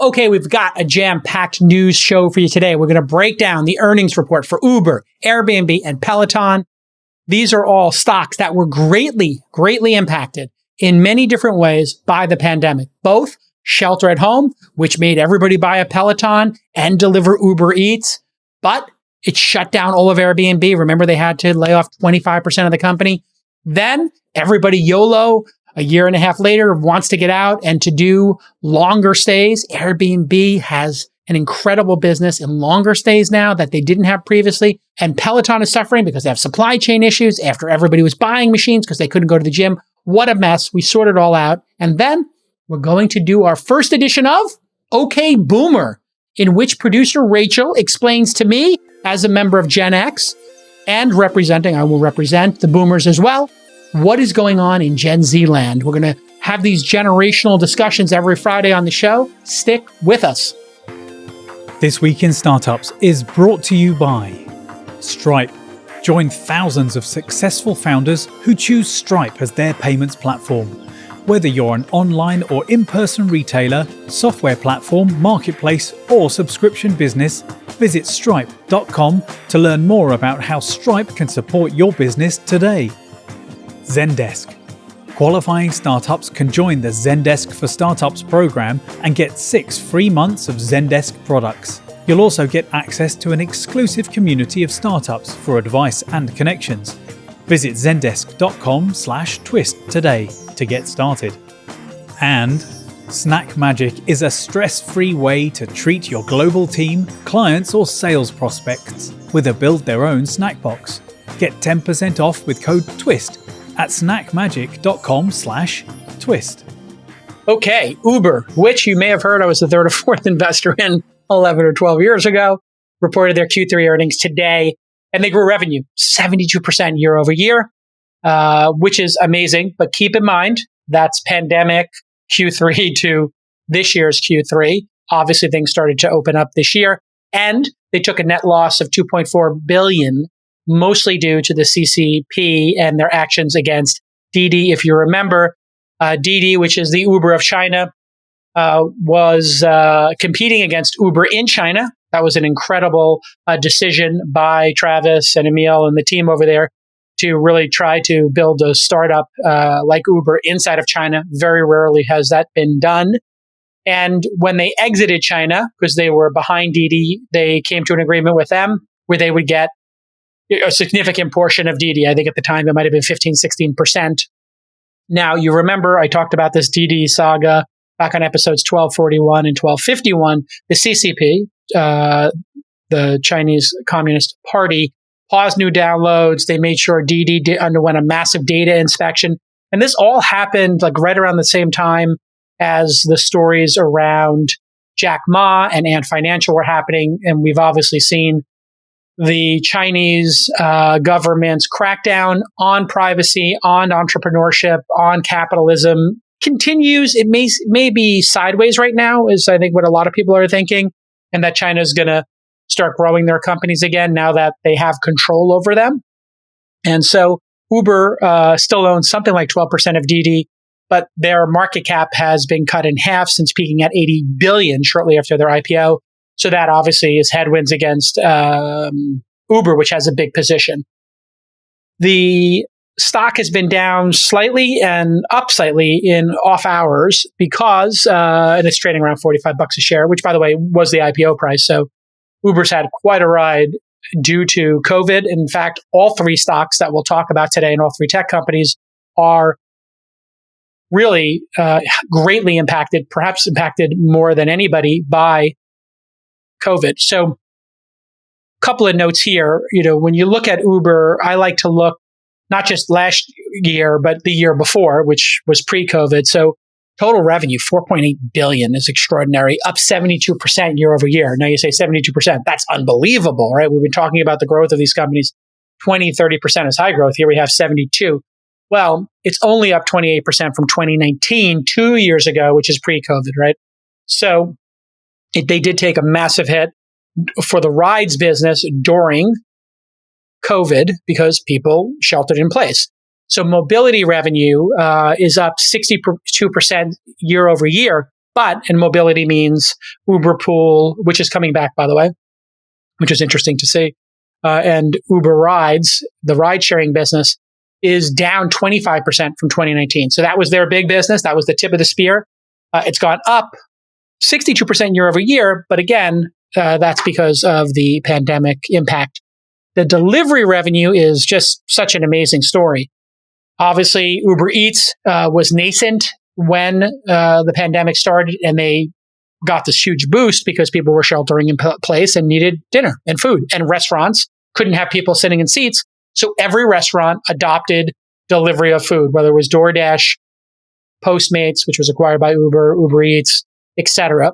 Okay, we've got a jam-packed news show for you today. We're going to break down the earnings report for Uber, Airbnb, and Peloton. These are all stocks that were greatly impacted in many different ways by the pandemic. Both shelter at home, which made everybody buy a Peloton and deliver Uber Eats, but it shut down all of Airbnb. Remember, they had to lay off 25% of the company. Then everybody YOLO, a year and a half later, wants to get out and to do longer stays. Airbnb has an incredible business in longer stays now that they didn't have previously. And Peloton is suffering because they have supply chain issues after everybody was buying machines because they couldn't go to the gym. What a mess. We sorted it all out. And then we're going to do our first edition of OK Boomer, in which producer Rachel explains to me, as a member of Gen X and I will represent the boomers as well, what is going on in Gen Z land. We're going to have these generational discussions every Friday on the show. Stick with us. This Week in Startups is brought to you by Stripe. Join thousands of successful founders who choose Stripe as their payments platform. Whether you're an online or in-person retailer, software platform, marketplace, or subscription business, visit stripe.com to learn more about how Stripe can support your business today. Zendesk. Qualifying startups can join the Zendesk for Startups program and get 6 free months of Zendesk products. You'll also get access to an exclusive community of startups for advice and connections. Visit zendesk.com/twist today to get started. And SnackMagic is a stress-free way to treat your global team, clients, or sales prospects with a build-their-own snack box. Get 10% off with code TWIST at snackmagic.com/twist. Okay, Uber, which you may have heard I was the third or fourth investor in 11 or 12 years ago, reported their Q3 earnings today, and they grew revenue 72% year over year, which is amazing. But keep in mind, that's pandemic Q3 to this year's Q3. Obviously, things started to open up this year, and they took a net loss of $2.4 billion, mostly due to the CCP and their actions against Didi. If you remember, Didi, which is the Uber of China, was competing against Uber in China. That was an incredible decision by Travis and Emil and the team over there to really try to build a startup like Uber inside of China. Very rarely has that been done. And when they exited China, because they were behind Didi, they came to an agreement with them where they would get a significant portion of Didi. I think at the time it might have been 15-16%. Now, you remember I talked about this Didi saga back on episodes 1241 and 1251. The CCP, the Chinese Communist Party, paused new downloads. They made sure Didi underwent a massive data inspection. And this all happened like right around the same time as the stories around Jack Ma and Ant Financial were happening. And we've obviously seen the Chinese government's crackdown on privacy, on entrepreneurship, on capitalism continues. It may be sideways right now, is I think what a lot of people are thinking, and that China is going to start growing their companies again now that they have control over them. And so Uber still owns something like 12% of Didi, but their market cap has been cut in half since peaking at $80 billion shortly after their IPO. So that obviously is headwinds against Uber, which has a big position. The stock has been down slightly and up slightly in off hours because, and it's trading around $45 a share, which by the way was the IPO price. So Uber's had quite a ride due to COVID. In fact, all three stocks that we'll talk about today and all three tech companies are really greatly impacted, perhaps impacted more than anybody by COVID. So a couple of notes here. When you look at Uber, I like to look not just last year, but the year before, which was pre-COVID. So total revenue, $4.8 billion is extraordinary, up 72% year over year. Now you say 72%, that's unbelievable, right? We've been talking about the growth of these companies. 20-30% is high growth. Here we have 72. Well, it's only up 28% from 2019, 2 years ago, which is pre-COVID, right? So they did take a massive hit for the rides business during COVID because people sheltered in place. So mobility revenue is up 62% year over year, And mobility means Uber Pool, which is coming back, by the way, which is interesting to see. And Uber Rides, the ride sharing business, is down 25% from 2019. So that was their big business. That was the tip of the spear. It's gone up 62% year over year. But again, that's because of the pandemic impact. The delivery revenue is just such an amazing story. Obviously, Uber Eats was nascent when the pandemic started, and they got this huge boost because people were sheltering in place and needed dinner and food. And restaurants couldn't have people sitting in seats. So every restaurant adopted delivery of food, whether it was DoorDash, Postmates, which was acquired by Uber, Uber Eats, etc.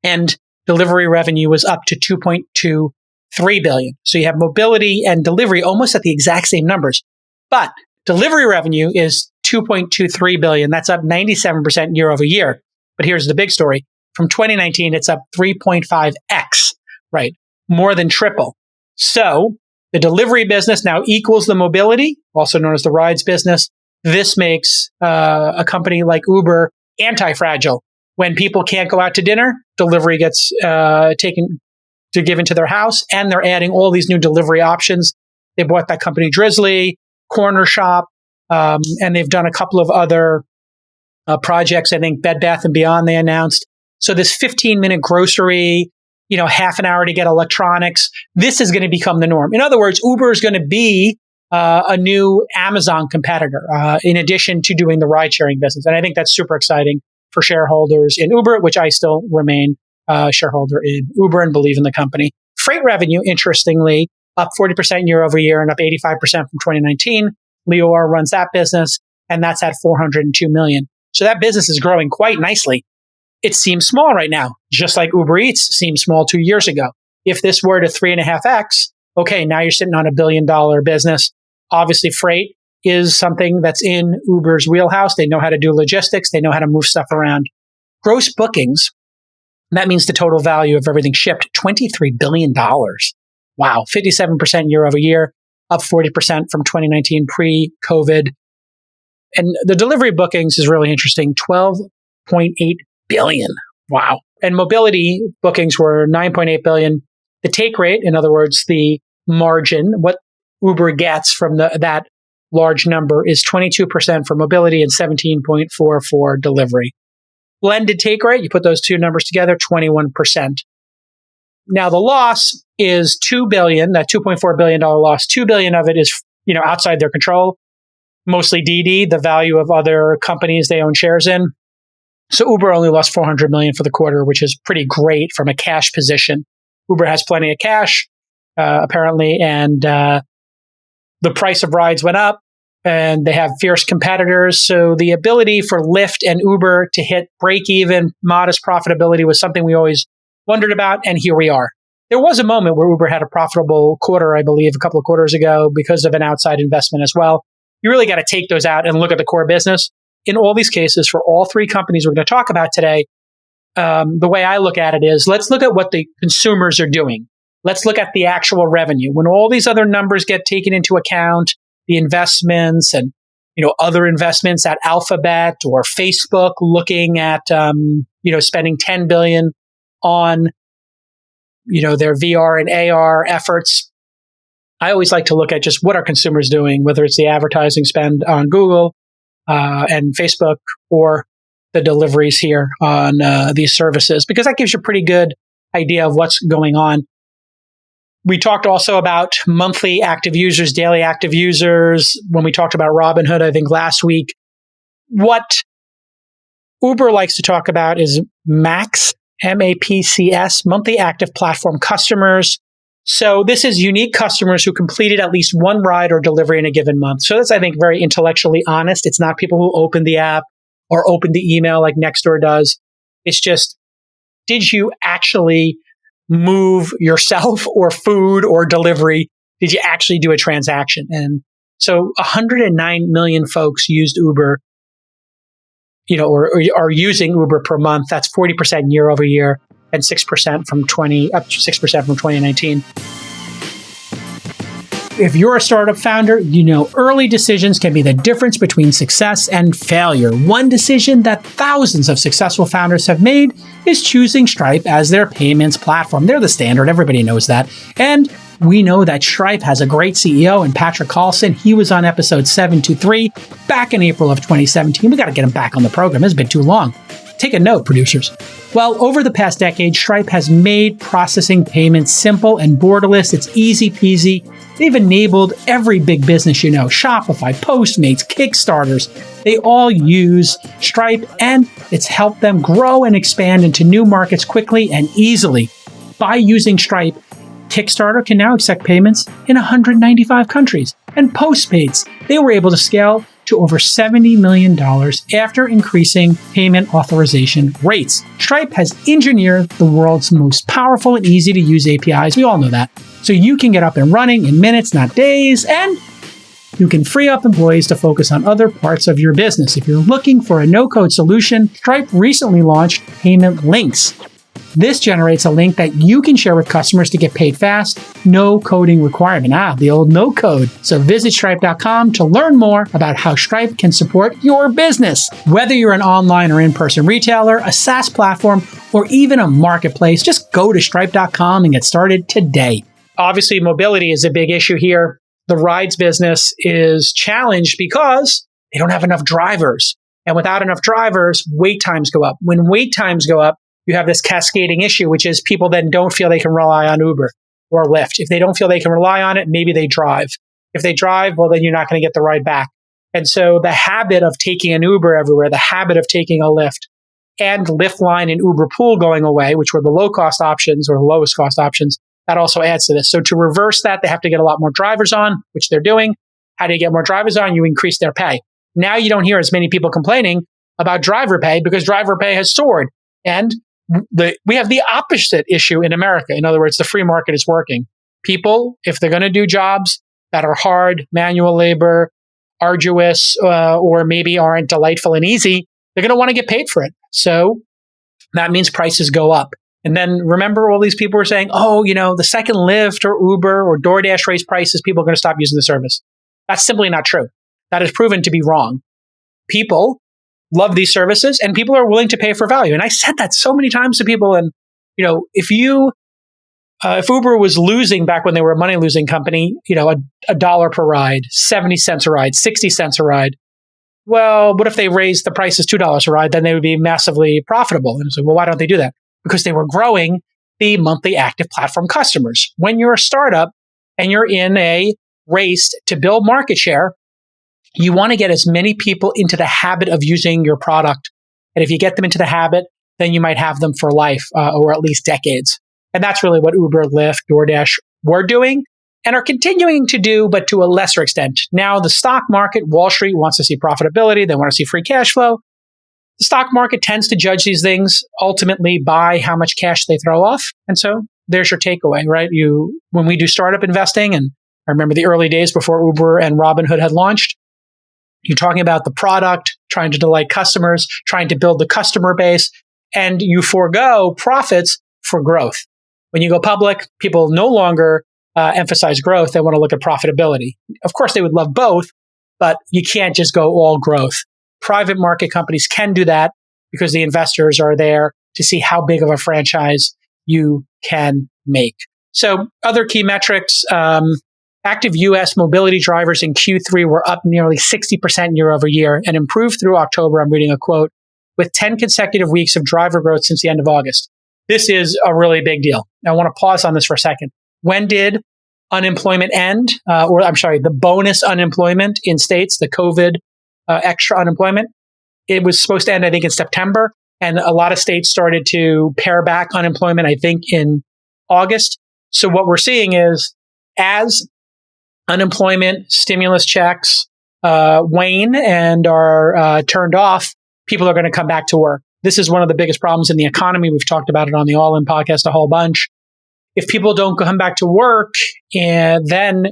And delivery revenue was up to $2.23 billion. So you have mobility and delivery almost at the exact same numbers. But delivery revenue is $2.23 billion. That's up 97% year over year. But here's the big story. From 2019, it's up 3.5x, right? More than triple. So the delivery business now equals the mobility, also known as the rides business. This makes a company like Uber anti-fragile. When people can't go out to dinner, delivery gets taken to give into their house, and they're adding all these new delivery options. They bought that company Drizzly, Corner Shop, and they've done a couple of other projects. I think Bed Bath & Beyond they announced. So this 15-minute grocery, half an hour to get electronics, this is going to become the norm. In other words, Uber is going to be a new Amazon competitor, in addition to doing the ride-sharing business. And I think that's super exciting for shareholders in Uber, which I still remain a shareholder in Uber and believe in the company. Freight revenue, interestingly, up 40% year over year and up 85% from 2019. Leor runs that business, and that's at $402 million. So that business is growing quite nicely. It seems small right now, just like Uber Eats seemed small 2 years ago. If this were to 3.5x, okay, now you're sitting on $1 billion business. Obviously, freight is something that's in Uber's wheelhouse. They know how to do logistics. They know how to move stuff around. Gross bookings, that means the total value of everything shipped, $23 billion. Wow, 57% year over year, up 40% from 2019 pre-COVID. And the delivery bookings is really interesting, 12.8 billion. Wow. And mobility bookings were 9.8 billion. The take rate, in other words, the margin, what Uber gets from that large number is 22% for mobility and 17.4% for delivery. Blended take rate, you put those two numbers together, 21%. Now the loss is $2 billion, that $2.4 billion loss, $2 billion of it is, outside their control. Mostly Didi, the value of other companies they own shares in. So Uber only lost $400 million for the quarter, which is pretty great from a cash position. Uber has plenty of cash, apparently, and the price of rides went up, and they have fierce competitors. So the ability for Lyft and Uber to hit break-even, modest profitability was something we always wondered about, and here we are. There was a moment where Uber had a profitable quarter, I believe, a couple of quarters ago because of an outside investment as well. You really got to take those out and look at the core business. In all these cases, for all three companies we're going to talk about today, the way I look at it is, let's look at what the consumers are doing. Let's look at the actual revenue. When all these other numbers get taken into account, the investments and other investments at Alphabet or Facebook looking at spending $10 billion on their VR and AR efforts. I always like to look at just what are consumers doing, whether it's the advertising spend on Google and Facebook or the deliveries here on these services, because that gives you a pretty good idea of what's going on. We talked also about monthly active users, daily active users, when we talked about Robinhood, I think last week. What Uber likes to talk about is MACS, MAPCS, monthly active platform customers. So this is unique customers who completed at least one ride or delivery in a given month. So that's, I think, very intellectually honest. It's not people who open the app or open the email like Nextdoor does. It's just, did you actually move yourself or food or delivery? Did you actually do a transaction? And so 109 million folks used Uber, or are using Uber per month. That's 40% year over year and 6% from 2019. If you're a startup founder, you know early decisions can be the difference between success and failure. One decision that thousands of successful founders have made is choosing Stripe as their payments platform. They're the standard. Everybody knows that. And we know that Stripe has a great CEO in Patrick Carlson. He was on episode 723 back in April of 2017. We got to get him back on the program. It's been too long. Take a note, producers. Well, over the past decade, Stripe has made processing payments simple and borderless. It's easy peasy. They've enabled every big business you know, Shopify, Postmates, Kickstarters. They all use Stripe, and it's helped them grow and expand into new markets quickly and easily. By using Stripe, Kickstarter can now accept payments in 195 countries. And Postmates, they were able to scale to over $70 million after increasing payment authorization rates. Stripe has engineered the world's most powerful and easy to use APIs. We all know that. So you can get up and running in minutes, not days, and you can free up employees to focus on other parts of your business. If you're looking for a no-code solution, Stripe recently launched Payment Links. This generates a link that you can share with customers to get paid fast, no coding requirement. The old no code. So visit stripe.com to learn more about how Stripe can support your business. Whether you're an online or in-person retailer, a SaaS platform, or even a marketplace, just go to stripe.com and get started today. Obviously, mobility is a big issue here. The rides business is challenged because they don't have enough drivers. And without enough drivers, wait times go up. When wait times go up, you have this cascading issue, which is people then don't feel they can rely on Uber or Lyft. If they don't feel they can rely on it, maybe they drive. If they drive, well, then you're not going to get the ride back. And so the habit of taking an Uber everywhere, the habit of taking a Lyft, and Lyft Line and Uber Pool going away, which were the low-cost options or the lowest cost options, that also adds to this. So to reverse that, they have to get a lot more drivers on, which they're doing. How do you get more drivers on? You increase their pay. Now you don't hear as many people complaining about driver pay because driver pay has soared. And we have the opposite issue in America. In other words, the free market is working. People, if they're going to do jobs that are hard, manual labor, arduous, or maybe aren't delightful and easy, they're going to want to get paid for it. So that means prices go up. And then remember all these people were saying, the second Lyft or Uber or DoorDash raise prices, people are going to stop using the service. That's simply not true. That is proven to be wrong. People love these services and people are willing to pay for value. And I said that so many times to people. And, if Uber was losing back when they were a money losing company, a dollar per ride, 70 cents a ride, 60 cents a ride. Well, what if they raised the prices $2 a ride? Then they would be massively profitable. And so, well, why don't they do that? Because they were growing the monthly active platform customers. When you're a startup and you're in a race to build market share, you want to get as many people into the habit of using your product. And if you get them into the habit, then you might have them for life or at least decades. And that's really what Uber, Lyft, DoorDash were doing and are continuing to do, but to a lesser extent. Now, the stock market, Wall Street wants to see profitability. They want to see free cash flow. The stock market tends to judge these things ultimately by how much cash they throw off. And so there's your takeaway, right? When we do startup investing, and I remember the early days before Uber and Robinhood had launched, you're talking about the product, trying to delight customers, trying to build the customer base, and you forego profits for growth. When you go public, people no longer emphasize growth. They want to look at profitability. Of course, they would love both, but you can't just go all growth. Private market companies can do that because the investors are there to see how big of a franchise you can make. So other key metrics, active U.S. mobility drivers in Q3 were up nearly 60% year over year and improved through October. I'm reading a quote, with 10 consecutive weeks of driver growth since the end of August. This is a really big deal. I want to pause on this for a second. When did unemployment end? The bonus unemployment in states, the COVID extra unemployment. It was supposed to end, I think, in September. And a lot of states started to pare back unemployment, I think, in August. So what we're seeing is as unemployment, stimulus checks wane and are turned off, people are going to come back to work. This is one of the biggest problems in the economy. We've talked about it on the All In podcast a whole bunch. If people don't come back to work, then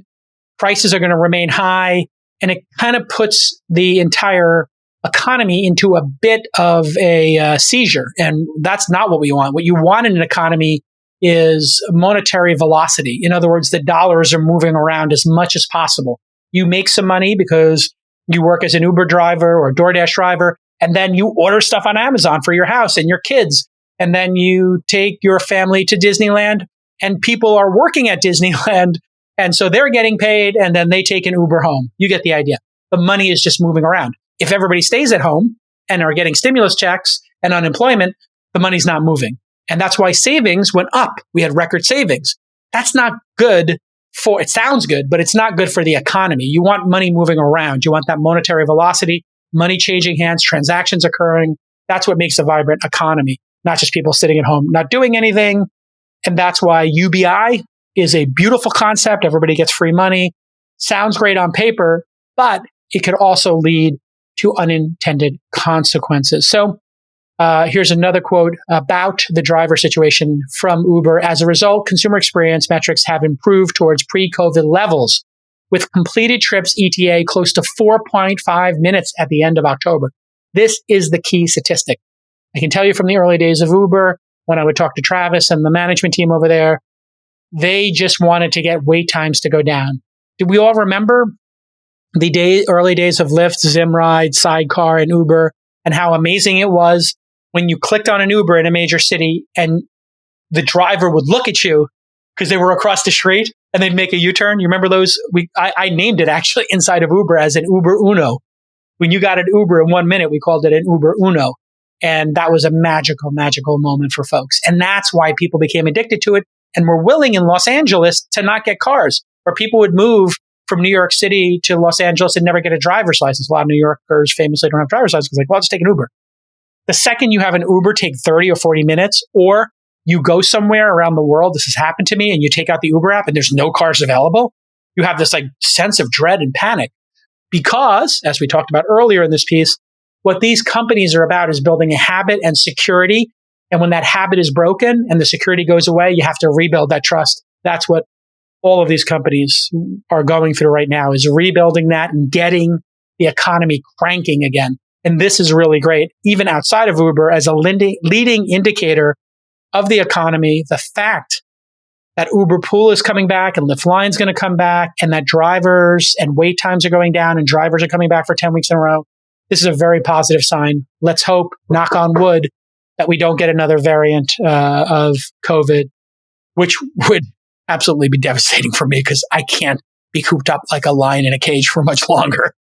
prices are going to remain high. And it kind of puts the entire economy into a bit of a seizure. And that's not what we want. What you want in an economy is monetary velocity. In other words, the dollars are moving around as much as possible. You make some money because you work as an Uber driver or a DoorDash driver, and then you order stuff on Amazon for your house and your kids. And then you take your family to Disneyland, and people are working at Disneyland. And so they're getting paid, and then they take an Uber home. You get the idea. The money is just moving around. If everybody stays at home and are getting stimulus checks and unemployment, the money's not moving. And that's why savings went up. We had record savings. That's not good for, it sounds good, but it's not good for the economy. You want money moving around. You want that monetary velocity, money changing hands, transactions occurring. That's what makes a vibrant economy, not just people sitting at home, not doing anything. And that's why UBI is a beautiful concept. Everybody gets free money. Sounds great on paper, but it could also lead to unintended consequences. So here's another quote about the driver situation from Uber. As a result, consumer experience metrics have improved towards pre-COVID levels, with completed trips ETA close to 4.5 minutes at the end of October. This is the key statistic. I can tell you from the early days of Uber, when I would talk to Travis and the management team over there, they just wanted to get wait times to go down. Do we all remember the early days of Lyft, Zimride, Sidecar, and Uber, and how amazing it was when you clicked on an Uber in a major city and the driver would look at you because they were across the street and they'd make a U-turn? You remember those? I named it actually inside of Uber as an Uber Uno. When you got an Uber in 1 minute, we called it an Uber Uno. And that was a magical, magical moment for folks. And that's why people became addicted to it and were willing in Los Angeles to not get cars, or people would move from New York City to Los Angeles and never get a driver's license. A lot of New Yorkers famously don't have driver's licenses. Like, well, I'll just take an Uber. The second you have an Uber take 30 or 40 minutes, or you go somewhere around the world, this has happened to me, and you take out the Uber app and there's no cars available, you have this like sense of dread and panic. Because, as we talked about earlier in this piece, what these companies are about is building a habit and security. And when that habit is broken and the security goes away, you have to rebuild that trust. That's what all of these companies are going through right now, is rebuilding that and getting the economy cranking again. And this is really great, even outside of Uber, as a leading indicator of the economy. The fact that Uber Pool is coming back and Lyft Line's going to come back, and that drivers and wait times are going down and drivers are coming back for 10 weeks in a row. This is a very positive sign. Let's hope, knock on wood, that we don't get another variant of COVID, which would absolutely be devastating for me because I can't be cooped up like a lion in a cage for much longer.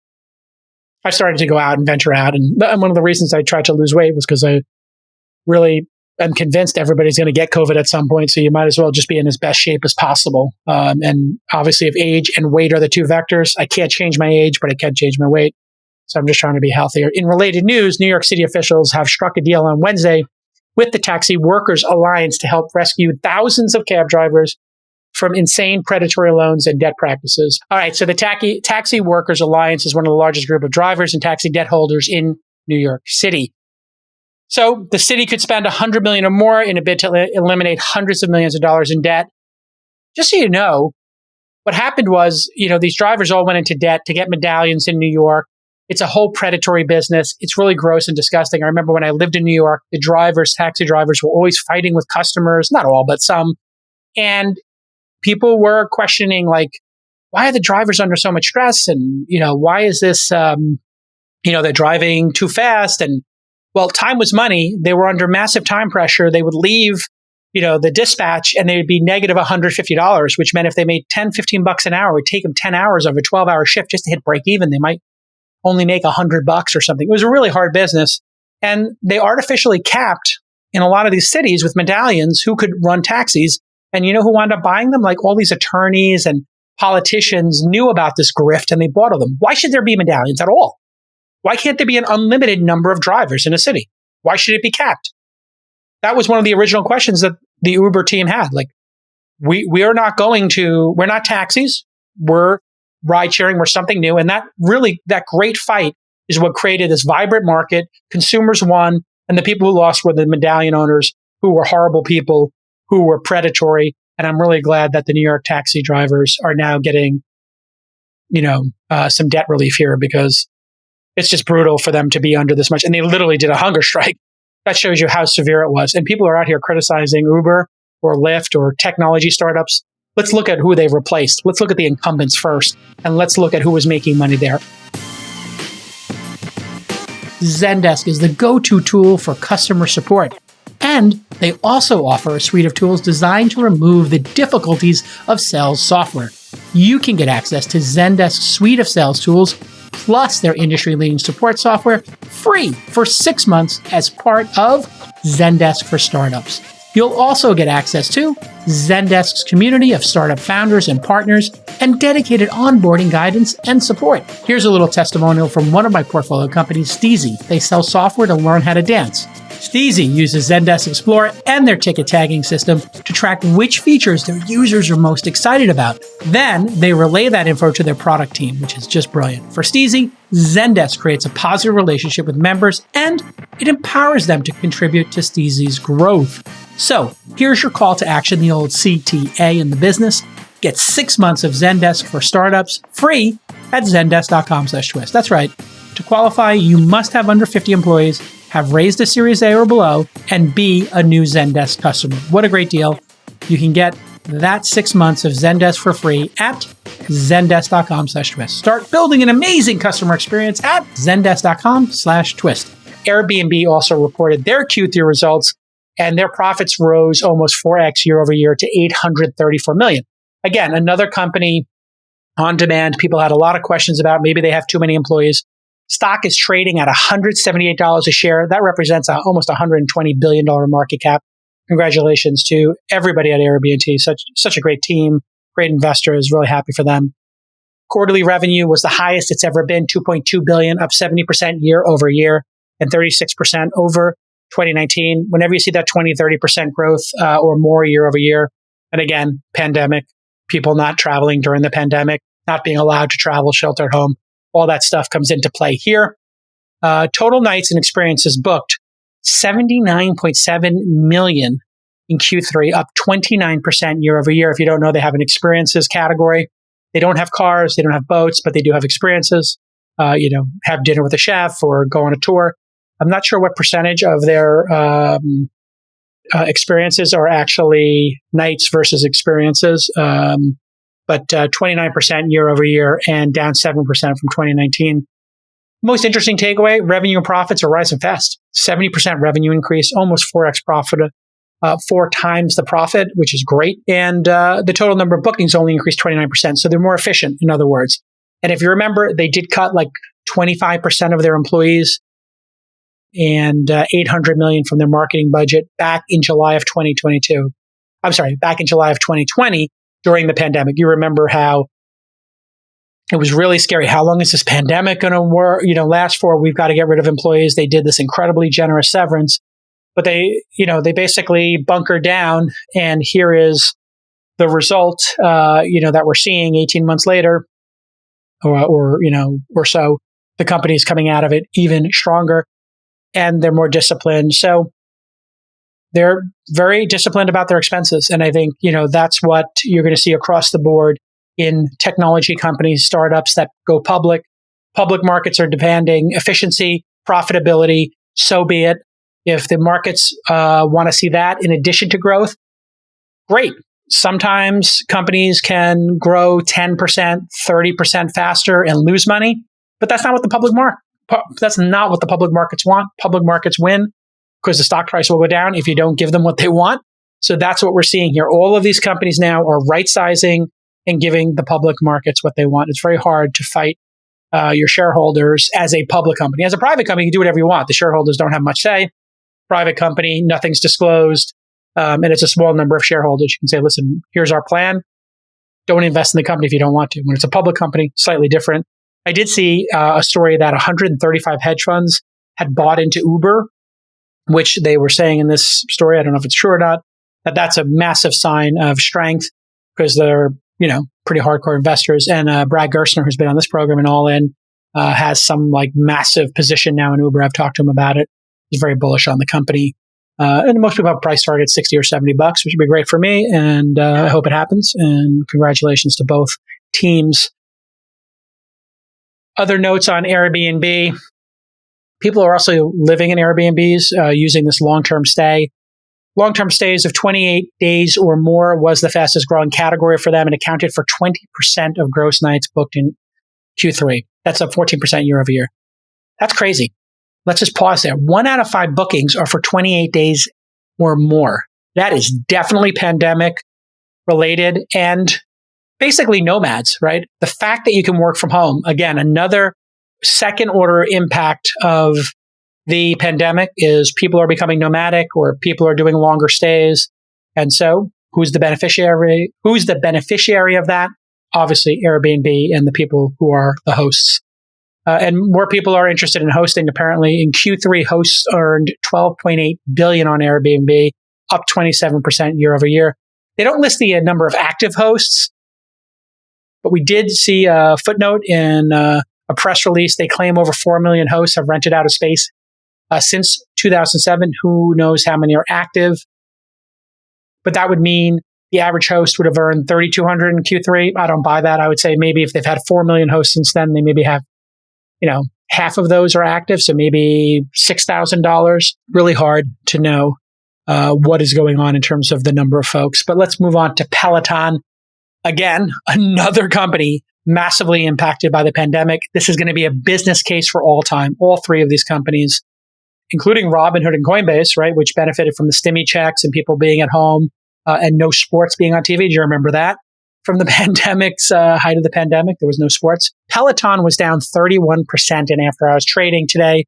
I started to go out and venture out. And one of the reasons I tried to lose weight was because I really am convinced everybody's going to get COVID at some point. So you might as well just be in as best shape as possible. And obviously, if age and weight are the two vectors, I can't change my age, but I can change my weight. So I'm just trying to be healthier. In related news, New York City officials have struck a deal on Wednesday with the Taxi Workers Alliance to help rescue thousands of cab drivers from insane predatory loans and debt practices. All right, so the Taxi Workers Alliance is one of the largest group of drivers and taxi debt holders in New York City. So the city could spend $100 million or more in a bid to eliminate hundreds of millions of dollars in debt. Just so you know, what happened was, these drivers all went into debt to get medallions in New York. It's a whole predatory business. It's really gross and disgusting. I remember when I lived in New York, the taxi drivers were always fighting with customers, not all, but some. And people were questioning, like, why are the drivers under so much stress? And, why is this, they're driving too fast? And, well, time was money. They were under massive time pressure. They would leave, the dispatch and they'd be negative $150, which meant if they made $10-15 an hour, it would take them 10 hours of a 12-hour shift just to hit break even. They might only make $100 or something. It was a really hard business. And they artificially capped in a lot of these cities with medallions who could run taxis. And you know who wound up buying them? Like all these attorneys and politicians knew about this grift and they bought them. Why should there be medallions at all? Why can't there be an unlimited number of drivers in a city? Why should it be capped? That was one of the original questions that the Uber team had. Like, we're not taxis. We're ride sharing, we're something new. And that great fight is what created this vibrant market. Consumers won, and the people who lost were the medallion owners, who were horrible people, who were predatory. And I'm really glad that the New York taxi drivers are now getting, some debt relief here, because it's just brutal for them to be under this much. And they literally did a hunger strike. That shows you how severe it was. And people are out here criticizing Uber. or Lyft or technology startups, let's look at who they've replaced. Let's look at the incumbents first, and let's look at who was making money there. Zendesk is the go-to tool for customer support. And they also offer a suite of tools designed to remove the difficulties of sales software. You can get access to Zendesk's suite of sales tools, plus their industry-leading support software, free for 6 months as part of Zendesk for Startups. You'll also get access to Zendesk's community of startup founders and partners and dedicated onboarding guidance and support. Here's a little testimonial from one of my portfolio companies, Didi. They sell software to learn how to dance. Didi uses Zendesk Explorer and their ticket tagging system to track which features their users are most excited about. Then they relay that info to their product team, which is just brilliant. For Didi, Zendesk creates a positive relationship with members and it empowers them to contribute to Didi's growth. So here's your call to action, the old CTA in the business. Get 6 months of Zendesk for Startups free at zendesk.com/twist. That's right. To qualify, you must have under 50 employees, have raised a Series A or below, and be a new Zendesk customer. What a great deal. You can get that 6 months of Zendesk for free at zendesk.com/twist. Start building an amazing customer experience at zendesk.com/twist. Airbnb also reported their Q3 results, and their profits rose almost 4x year over year to $834 million. Again, another company on demand. People had a lot of questions about maybe they have too many employees. Stock is trading at $178 a share. That represents almost $120 billion market cap. Congratulations to everybody at Airbnb. Such a great team, great investors, really happy for them. Quarterly revenue was the highest it's ever been, $2.2 billion, up 70% year over year and 36% over 2019. Whenever you see that 20, 30% growth or more year over year, and again, pandemic, people not traveling during the pandemic, not being allowed to travel, shelter at home, all that stuff comes into play here. Total nights and experiences booked, 79.7 million in Q3, up 29% year over year. If you don't know, they have an experiences category. They don't have cars, they don't have boats, but they do have experiences. Have dinner with a chef or go on a tour. I'm not sure what percentage of their experiences are actually nights versus experiences, but 29% year over year and down 7% from 2019. Most interesting takeaway, revenue and profits are rising fast. 70% revenue increase, almost 4x profit, 4 times the profit, which is great. And the total number of bookings only increased 29%. So they're more efficient, in other words. And if you remember, they did cut like 25% of their employees and $800 million from their marketing budget back in July of 2022. Back in July of 2020 during the pandemic. You remember how it was really scary. How long is this pandemic going to last for? We've got to get rid of employees. They did this incredibly generous severance, but they basically bunkered down. And here is the result, that we're seeing 18 months later, or so. The company is coming out of it even stronger, and they're more disciplined. So they're very disciplined about their expenses. And I think, that's what you're going to see across the board in technology companies, startups that go public. Public markets are demanding efficiency, profitability, so be it. If the markets want to see that in addition to growth, great. Sometimes companies can grow 10%, 30% faster and lose money, but that's not what the public markets want. Public markets win because the stock price will go down if you don't give them what they want. So that's what we're seeing here. All of these companies now are right-sizing and giving the public markets what they want. It's very hard to fight your shareholders as a public company. As a private company, you can do whatever you want. The shareholders don't have much say. Private company, nothing's disclosed, and it's a small number of shareholders. You can say, listen, here's our plan. Don't invest in the company if you don't want to. When it's a public company, slightly different. I did see a story that 135 hedge funds had bought into Uber, which they were saying in this story, I don't know if it's true or not, that's a massive sign of strength because they're, pretty hardcore investors. And Brad Gerstner, who's been on this program and All In, has some like massive position now in Uber. I've talked to him about it. He's very bullish on the company. And most people have price targets $60 or $70, which would be great for me. And I hope it happens. And congratulations to both teams. Other notes on Airbnb. People are also living in Airbnbs using this long-term stay. Long-term stays of 28 days or more was the fastest growing category for them and accounted for 20% of gross nights booked in Q3. That's up 14% year over year. That's crazy. Let's just pause there. 1 out of 5 bookings are for 28 days or more. That is definitely pandemic related and basically nomads, right? The fact that you can work from home, again, another second order impact of the pandemic is people are becoming nomadic or people are doing longer stays. And so who's the beneficiary? Who's the beneficiary of that? Obviously, Airbnb and the people who are the hosts. And more people are interested in hosting. Apparently, in Q3, hosts earned $12.8 billion on Airbnb, up 27% year over year. They don't list the number of active hosts, but we did see a footnote in a press release. They claim over 4 million hosts have rented out a space since 2007. Who knows how many are active? But that would mean the average host would have earned $3,200 in Q3. I don't buy that. I would say maybe if they've had 4 million hosts since then, they maybe have, half of those are active. So maybe $6,000. Really hard to know what is going on in terms of the number of folks. But let's move on to Peloton. Again, another company massively impacted by the pandemic. This is going to be a business case for all time. All 3 of these companies, including Robinhood and Coinbase, right, which benefited from the stimmy checks and people being at home and no sports being on TV. Do you remember that? From the pandemic's height of the pandemic, there was no sports. Peloton was down 31% in after-hours trading today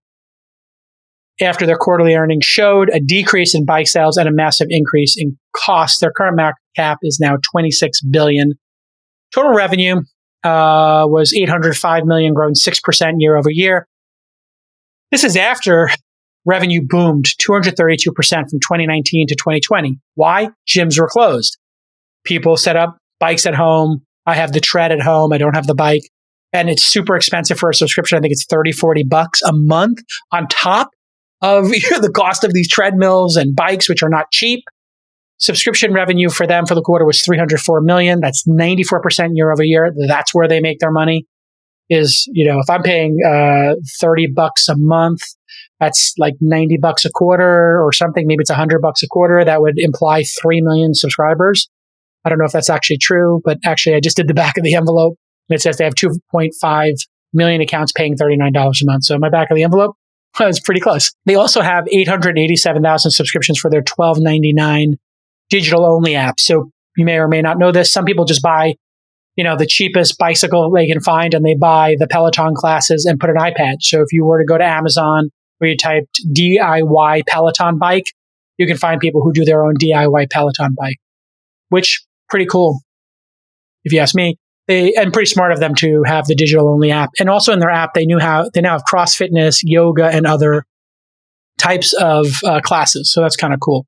after their quarterly earnings showed a decrease in bike sales and a massive increase in costs. Their current market cap is now $26 billion. Total revenue was $805 million, growing 6% year over year. This is after revenue boomed 232% from 2019 to 2020. Why? Gyms were closed. People set up bikes at home. I have the tread at home. I don't have the bike. And it's super expensive for a subscription. I think it's $30-40 a month on top of the cost of these treadmills and bikes, which are not cheap. Subscription revenue for them for the quarter was $304 million. That's 94% year over year. That's where they make their money. Is, if I'm paying $30 a month, that's like $90 a quarter or something. Maybe it's $100 a quarter. That would imply 3 million subscribers. I don't know if that's actually true, but actually I just did the back of the envelope and it says they have 2.5 million accounts paying $39 a month. So my back of the envelope was pretty close. They also have 887,000 subscriptions for their $12.99 digital only app. So you may or may not know this. Some people just buy, the cheapest bicycle they can find and they buy the Peloton classes and put an iPad. So if you were to go to Amazon where you typed DIY Peloton bike, you can find people who do their own DIY Peloton bike, which pretty cool, if you ask me. And pretty smart of them to have the digital only app. And also in their app, they now have cross fitness, yoga, and other types of classes. So that's kind of cool.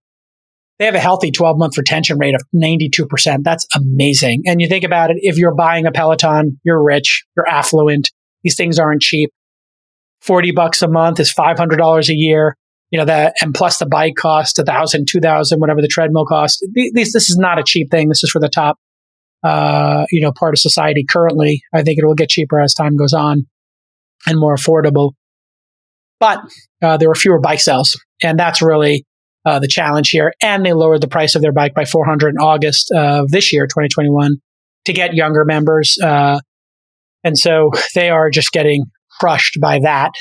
They have a healthy 12-month retention rate of 92%. That's amazing. And you think about it, if you're buying a Peloton, you're rich, you're affluent. These things aren't cheap. $40 a month is $500 a year. And plus the bike cost $1,000, $2,000, whatever the treadmill cost. This is not a cheap thing. This is for the top, part of society currently. I think it will get cheaper as time goes on and more affordable. But there were fewer bike sales, and that's really the challenge here. And they lowered the price of their bike by $400 in August of this year, 2021, to get younger members. And so they are just getting crushed by that.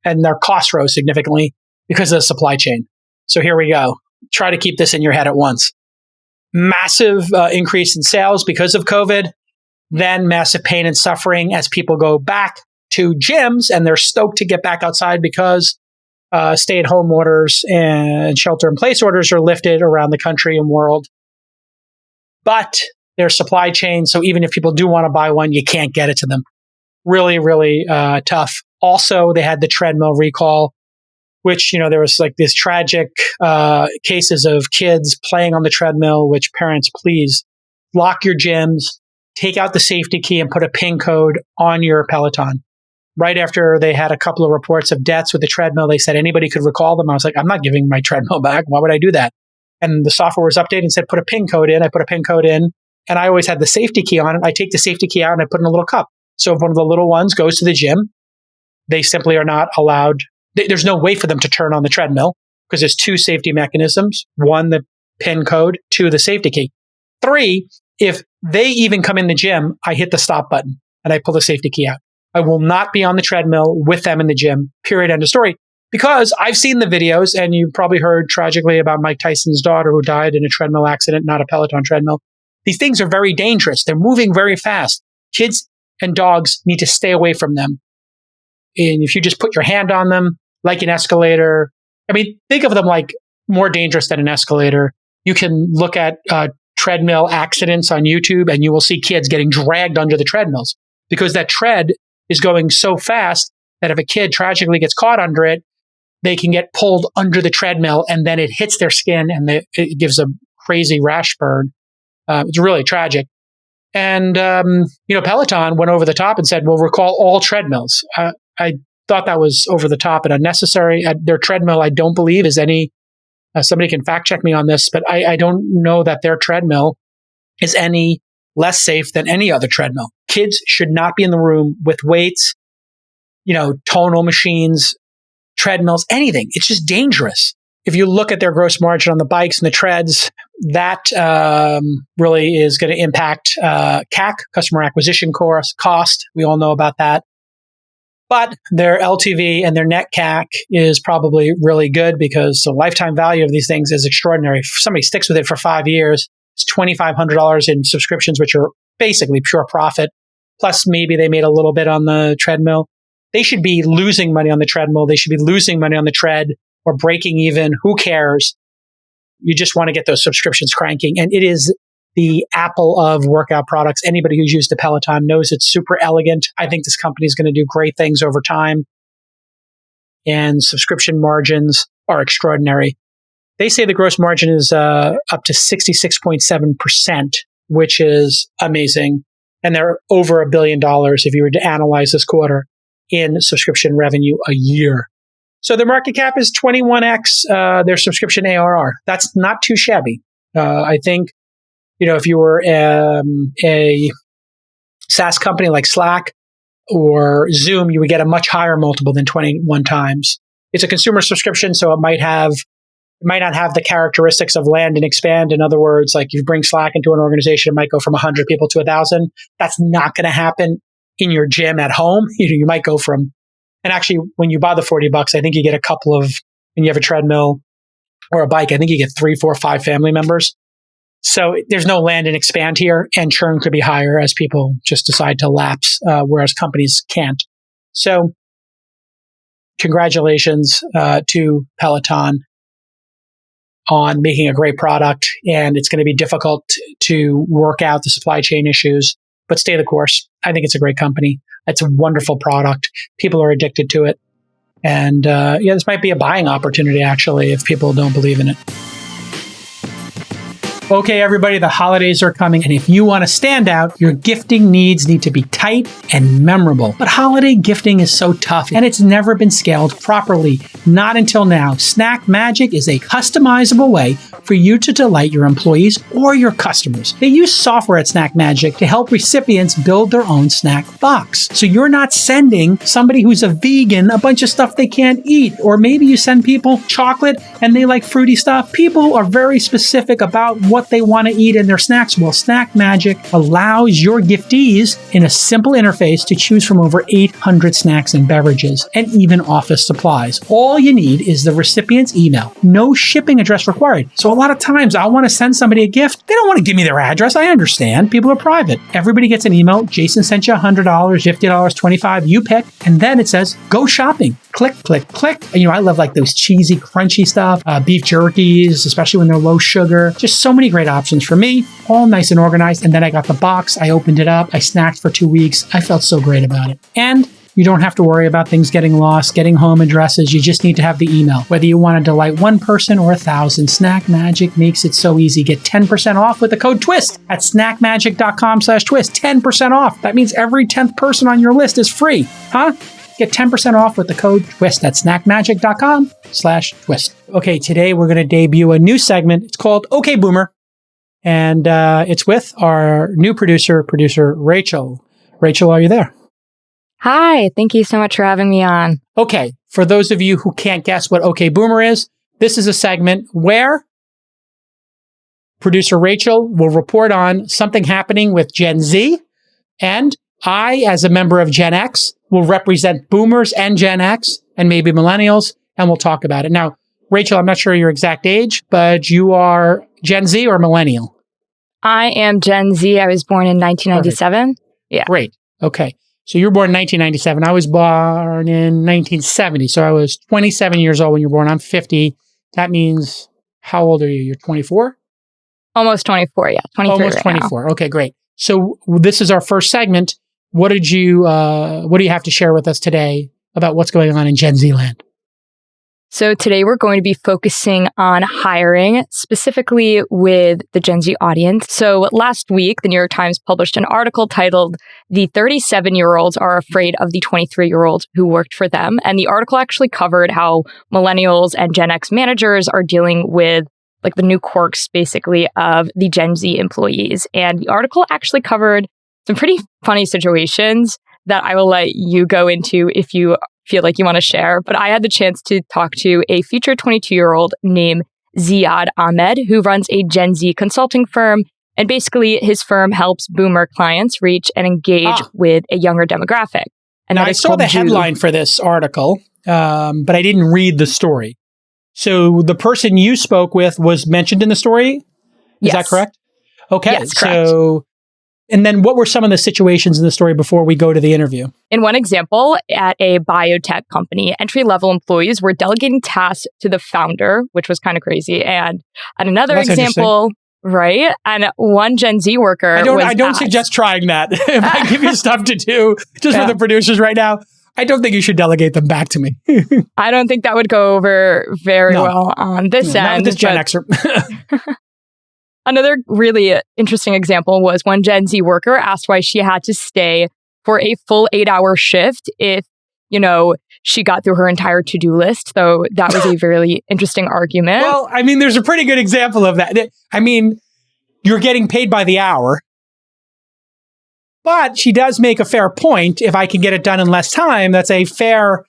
And their costs rose significantly because of the supply chain. So here we go. Try to keep this in your head at once. Massive increase in sales because of COVID, then massive pain and suffering as people go back to gyms and they're stoked to get back outside because stay-at-home orders and shelter-in-place orders are lifted around the country and world. But there's supply chain, so even if people do want to buy one, you can't get it to them. Really, really tough. Also, they had the treadmill recall, which, there was like these tragic cases of kids playing on the treadmill, which parents, please lock your gyms, take out the safety key and put a PIN code on your Peloton. Right after they had a couple of reports of deaths with the treadmill, they said anybody could recall them. I was like, I'm not giving my treadmill back. Why would I do that? And the software was updated and said, put a PIN code in. I put a PIN code in and I always had the safety key on it. I take the safety key out and I put it in a little cup. So if one of the little ones goes to the gym, they simply are not allowed. There's no way for them to turn on the treadmill because there's 2 safety mechanisms. 1, the PIN code. 2, the safety key. 3, if they even come in the gym, I hit the stop button and I pull the safety key out. I will not be on the treadmill with them in the gym, period, end of story. Because I've seen the videos, and you probably heard tragically about Mike Tyson's daughter who died in a treadmill accident, not a Peloton treadmill. These things are very dangerous. They're moving very fast. Kids and dogs need to stay away from them. And if you just put your hand on them, like an escalator, think of them like more dangerous than an escalator. You can look at treadmill accidents on YouTube, and you will see kids getting dragged under the treadmills because that tread is going so fast that if a kid tragically gets caught under it, they can get pulled under the treadmill, and then it hits their skin, and it gives a crazy rash burn. It's really tragic. And, Peloton went over the top and said, we'll recall all treadmills. I thought that was over the top and unnecessary. Their treadmill, I don't believe, is any, somebody can fact check me on this, but I don't know that their treadmill is any less safe than any other treadmill. Kids should not be in the room with weights, tonal machines, treadmills, anything. It's just dangerous. If you look at their gross margin on the bikes and the treads, that really is going to impact CAC, customer acquisition cost. We all know about that. But their LTV and their net CAC is probably really good because the lifetime value of these things is extraordinary. If somebody sticks with it for 5 years, it's $2,500 in subscriptions, which are basically pure profit. Plus, maybe they made a little bit on the treadmill. They should be losing money on the treadmill. They should be losing money on the tread or breaking even. Who cares? You just want to get those subscriptions cranking. And it is the Apple of workout products. Anybody who's used a Peloton knows it's super elegant. I think this company is going to do great things over time. And subscription margins are extraordinary. They say the gross margin is up to 66.7%, which is amazing. And they're over $1 billion if you were to analyze this quarter in subscription revenue a year. So their market cap is 21x their subscription ARR. That's not too shabby. I think, if you were a SaaS company like Slack or Zoom, you would get a much higher multiple than 21 times. It's a consumer subscription, so it might not have the characteristics of land and expand. In other words, like you bring Slack into an organization, it might go from 100 people to 1,000. That's not going to happen in your gym at home. You might go from, and actually when you buy the $40, I think you get a couple of, when you have a treadmill or a bike, I think you get 3, 4, 5 family members. So there's no land and expand here, and churn could be higher as people just decide to lapse, whereas companies can't. So congratulations to Peloton on making a great product, and it's going to be difficult to work out the supply chain issues, but stay the course. I think it's a great company. It's a wonderful product. People are addicted to it. And this might be a buying opportunity, actually, if people don't believe in it. Okay, everybody, the holidays are coming, and if you want to stand out, your gifting needs need to be tight and memorable. But holiday gifting is so tough, and it's never been scaled properly. Not until now. SnackMagic is a customizable way for you to delight your employees or your customers. They use software at SnackMagic to help recipients build their own snack box. So you're not sending somebody who's a vegan a bunch of stuff they can't eat, or maybe you send people chocolate and they like fruity stuff. People are very specific about what they want to eat in their snacks. Well, SnackMagic allows your giftees in a simple interface to choose from over 800 snacks and beverages, and even office supplies. All you need is the recipient's email. No shipping address required. So a lot of times I want to send somebody a gift. They don't want to give me their address. I understand. People are private. Everybody gets an email. Jason sent you $100, $50, $25. You pick. And then it says, go shopping. Click, click, click. I love like those cheesy, crunchy stuff, beef jerkies, especially when they're low sugar. Just so many great options for me, all nice and organized. And then I got the box. I opened it up. I snacked for 2 weeks. I felt so great about it. And you don't have to worry about things getting lost, getting home addresses. You just need to have the email. Whether you want to delight one person or 1,000, SnackMagic makes it so easy. Get 10% off with the code TWIST at snackmagic.com/twist. 10% off. That means every 10th person on your list is free. Huh? Get 10% off with the code TWIST at snackmagic.com/twist. Okay, today we're going to debut a new segment. It's called OK Boomer. And it's with our new producer, Rachel. Rachel, are you there? Hi, thank you so much for having me on. Okay, for those of you who can't guess what OK Boomer is, This is a segment where producer Rachel will report on something happening with Gen Z, and I, as a member of Gen X, will represent boomers and Gen X and maybe millennials, and we'll talk about it. Now, Rachel, I'm not sure your exact age, but you are Gen Z or millennial? I am Gen Z. I was born in 1997. Perfect. Yeah. Great. Okay. So you were born in 1997. I was born in 1970. So I was 27 years old when you were born. I'm 50. That means, how old are you? You're 24? Almost 24, yeah. 23 Almost right 24. Now. Okay, great. So this is our first segment. What do you have to share with us today about what's going on in Gen Z land? So today we're going to be focusing on hiring, specifically with the Gen Z audience. So last week, the New York Times published an article titled, "The 37-Year-Olds Are Afraid of the 23-Year-Olds Who Worked for Them." And the article actually covered how millennials and Gen X managers are dealing with like the new quirks, basically, of the Gen Z employees. And the article actually covered some pretty funny situations that I will let you go into if you feel like you want to share. But I had the chance to talk to a future 22-year-old named Ziad Ahmed, who runs a Gen Z consulting firm. And basically, his firm helps boomer clients reach and engage with a younger demographic. And now, I saw the headline for this article, but I didn't read the story. So the person you spoke with was mentioned in the story? Is that correct? Okay. Yes, correct. So, and then what were some of the situations in the story before we go to the interview? In one example, at a biotech company, entry-level employees were delegating tasks to the founder, which was kind of crazy. And at another example, right? And one Gen Z worker I don't suggest trying that. If I give you stuff to do, just for the producers right now, I don't think you should delegate them back to me. I don't think that would go over very well on this end. Not with this Gen Xer. Another really interesting example was one Gen Z worker asked why she had to stay for a full 8-hour shift if, she got through her entire to-do list. So that was a really interesting argument. Well, I mean, there's a pretty good example of that. I mean, you're getting paid by the hour. But she does make a fair point. If I can get it done in less time, that's a fair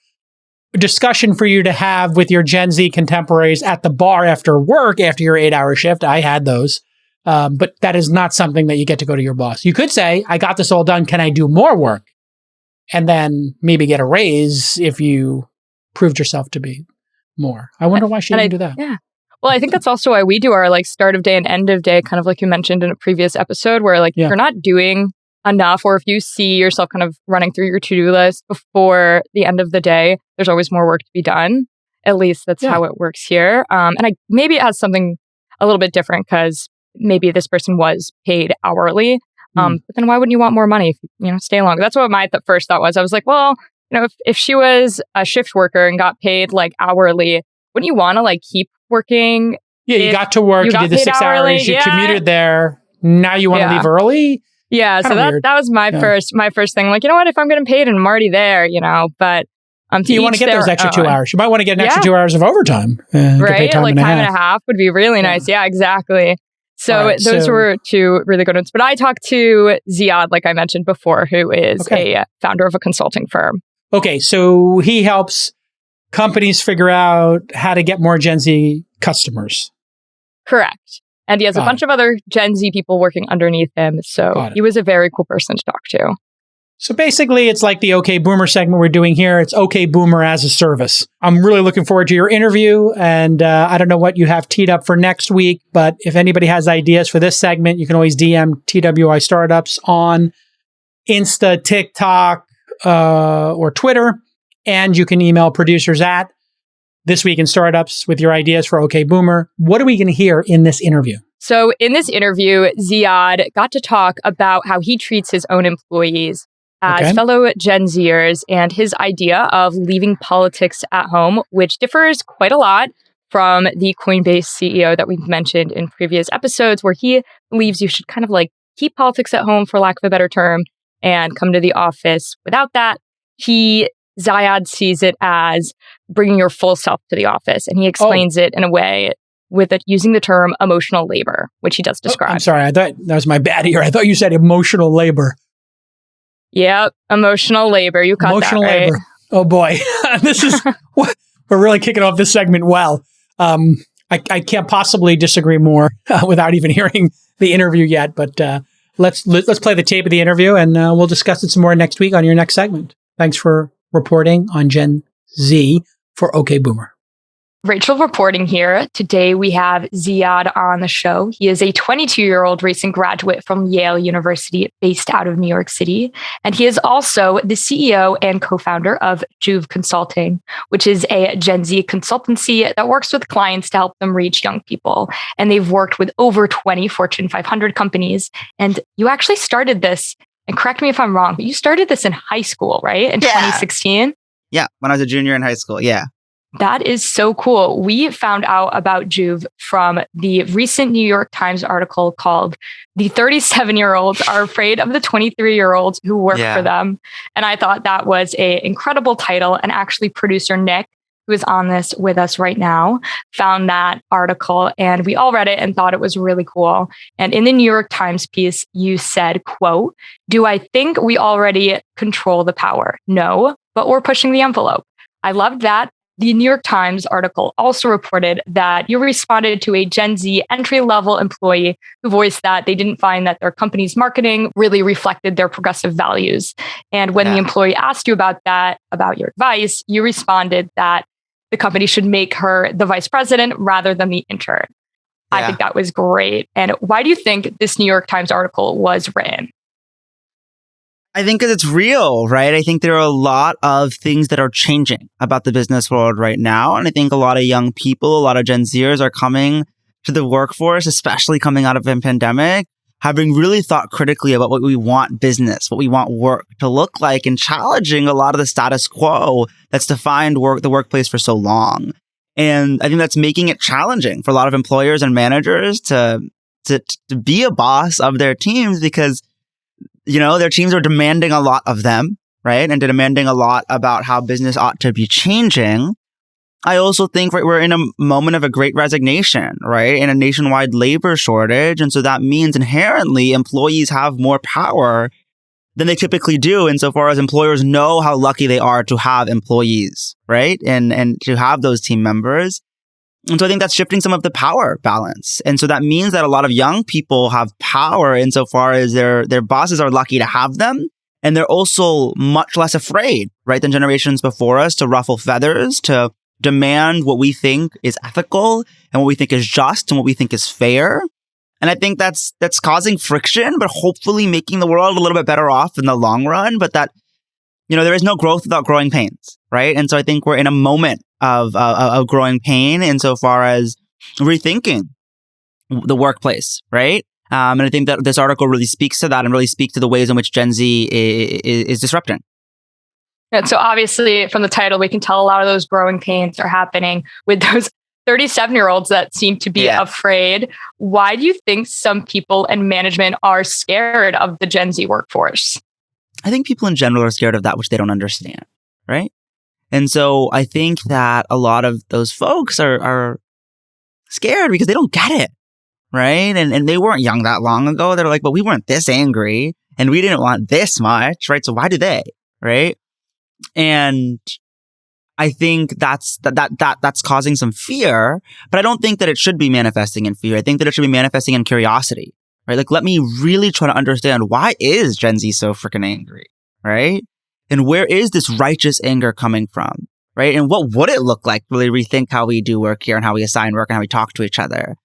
discussion for you to have with your Gen Z contemporaries at the bar after work, after your 8-hour shift. I had those. But that is not something that you get to go to your boss. You could say, I got this all done. Can I do more work? And then maybe get a raise if you proved yourself to be more. I wonder why she didn't do that. Yeah. Well, I think that's also why we do our start of day and end of day, kind of like you mentioned in a previous episode, where if you're not doing enough, or if you see yourself kind of running through your to-do list before the end of the day, there's always more work to be done. At least that's how it works here. And maybe it has something a little bit different because maybe this person was paid hourly. But then why wouldn't you want more money if you stay longer? That's what my first thought was. I was like, well, if she was a shift worker and got paid hourly, wouldn't you want to keep working? Yeah, you got to work, you did the 6 hours, you commuted there. Now you want to leave early? Yeah, so that was my first thing. You know what? If I'm getting paid and I'm already there, but you want to get those extra 2 hours. You might want to get an extra 2 hours of overtime. Right, time and a half would be really nice. Yeah, exactly. So those were two really good ones. But I talked to Ziad, like I mentioned before, who is a founder of a consulting firm. Okay, so he helps companies figure out how to get more Gen Z customers. Correct. And he has a bunch of other Gen Z people working underneath him. So he was a very cool person to talk to. So basically, it's like the OK Boomer segment we're doing here. It's OK Boomer as a service. I'm really looking forward to your interview. And I don't know what you have teed up for next week. But if anybody has ideas for this segment, you can always DM TWI Startups on Insta, TikTok, or Twitter. And you can email producers at This Week in Startups with your ideas for OK Boomer. What are we going to hear in this interview? So in this interview, Ziad got to talk about how he treats his own employees as fellow Gen Zers and his idea of leaving politics at home, which differs quite a lot from the Coinbase CEO that we've mentioned in previous episodes, where he believes you should kind of keep politics at home, for lack of a better term, and come to the office without that. Ziad sees it as bringing your full self to the office, and he explains it in a way with it using the term emotional labor, which he does describe. I'm sorry, I thought that was my bad ear. I thought you said emotional labor. Yep, emotional labor. You caught emotional that right. Labor. Oh boy, we're really kicking off this segment well. I can't possibly disagree more without even hearing the interview yet. But let's play the tape of the interview, and we'll discuss it some more next week on your next segment. Thanks for reporting on Gen Z for OK Boomer. Rachel reporting here. Today we have Ziad on the show. He is a 22-year-old recent graduate from Yale University based out of New York City. And he is also the CEO and co-founder of Juve Consulting, which is a Gen Z consultancy that works with clients to help them reach young people. And they've worked with over 20 Fortune 500 companies. And you actually started this, and correct me if I'm wrong, but you started this in high school, right? In 2016? Yeah, when I was a junior in high school. Yeah. That is so cool. We found out about Juve from the recent New York Times article called "The 37-Year-Olds Are Afraid of the 23-Year-Olds Who Work for Them." And I thought that was an incredible title. And actually, producer Nick, who is on this with us right now, found that article and we all read it and thought it was really cool. And in the New York Times piece, you said, quote, "Do I think we already control the power? No, but we're pushing the envelope." I loved that. The New York Times article also reported that you responded to a Gen Z entry-level employee who voiced that they didn't find that their company's marketing really reflected their progressive values. And when the employee asked you about that, about your advice, you responded that the company should make her the vice president rather than the intern. I think that was great. And why do you think this New York Times article was written? I think because it's real, right? I think there are a lot of things that are changing about the business world right now. And I think a lot of young people, a lot of Gen Zers are coming to the workforce, especially coming out of a pandemic, having really thought critically about what we want business, what we want work to look like, and challenging a lot of the status quo that's defined the workplace for so long. And I think that's making it challenging for a lot of employers and managers to be a boss of their teams because their teams are demanding a lot of them, right? And they're demanding a lot about how business ought to be changing. I also think we're in a moment of a great resignation, right? In a nationwide labor shortage. And so that means inherently employees have more power than they typically do insofar as employers know how lucky they are to have employees, right? And to have those team members. And so I think that's shifting some of the power balance. And so that means that a lot of young people have power insofar as their bosses are lucky to have them. And they're also much less afraid, right, than generations before us to ruffle feathers, to demand what we think is ethical and what we think is just and what we think is fair. And I think that's causing friction, but hopefully making the world a little bit better off in the long run. But that, there is no growth without growing pains, right? And so I think we're in a moment of growing pain insofar as rethinking the workplace, right? And I think that this article really speaks to that and really speaks to the ways in which Gen Z is disrupting. And so obviously from the title, we can tell a lot of those growing pains are happening with those 37-year-olds that seem to be afraid. Why do you think some people in management are scared of the Gen Z workforce? I think people in general are scared of that which they don't understand, right? And so I think that a lot of those folks are scared because they don't get it, right? And they weren't young that long ago. They're like, but we weren't this angry and we didn't want this much, right? So why do they, right? And I think that's causing some fear, but I don't think that it should be manifesting in fear. I think that it should be manifesting in curiosity, right? Like, let me really try to understand, why is Gen Z so freaking angry, right? And where is this righteous anger coming from, right? And what would it look like to really rethink how we do work here and how we assign work and how we talk to each other?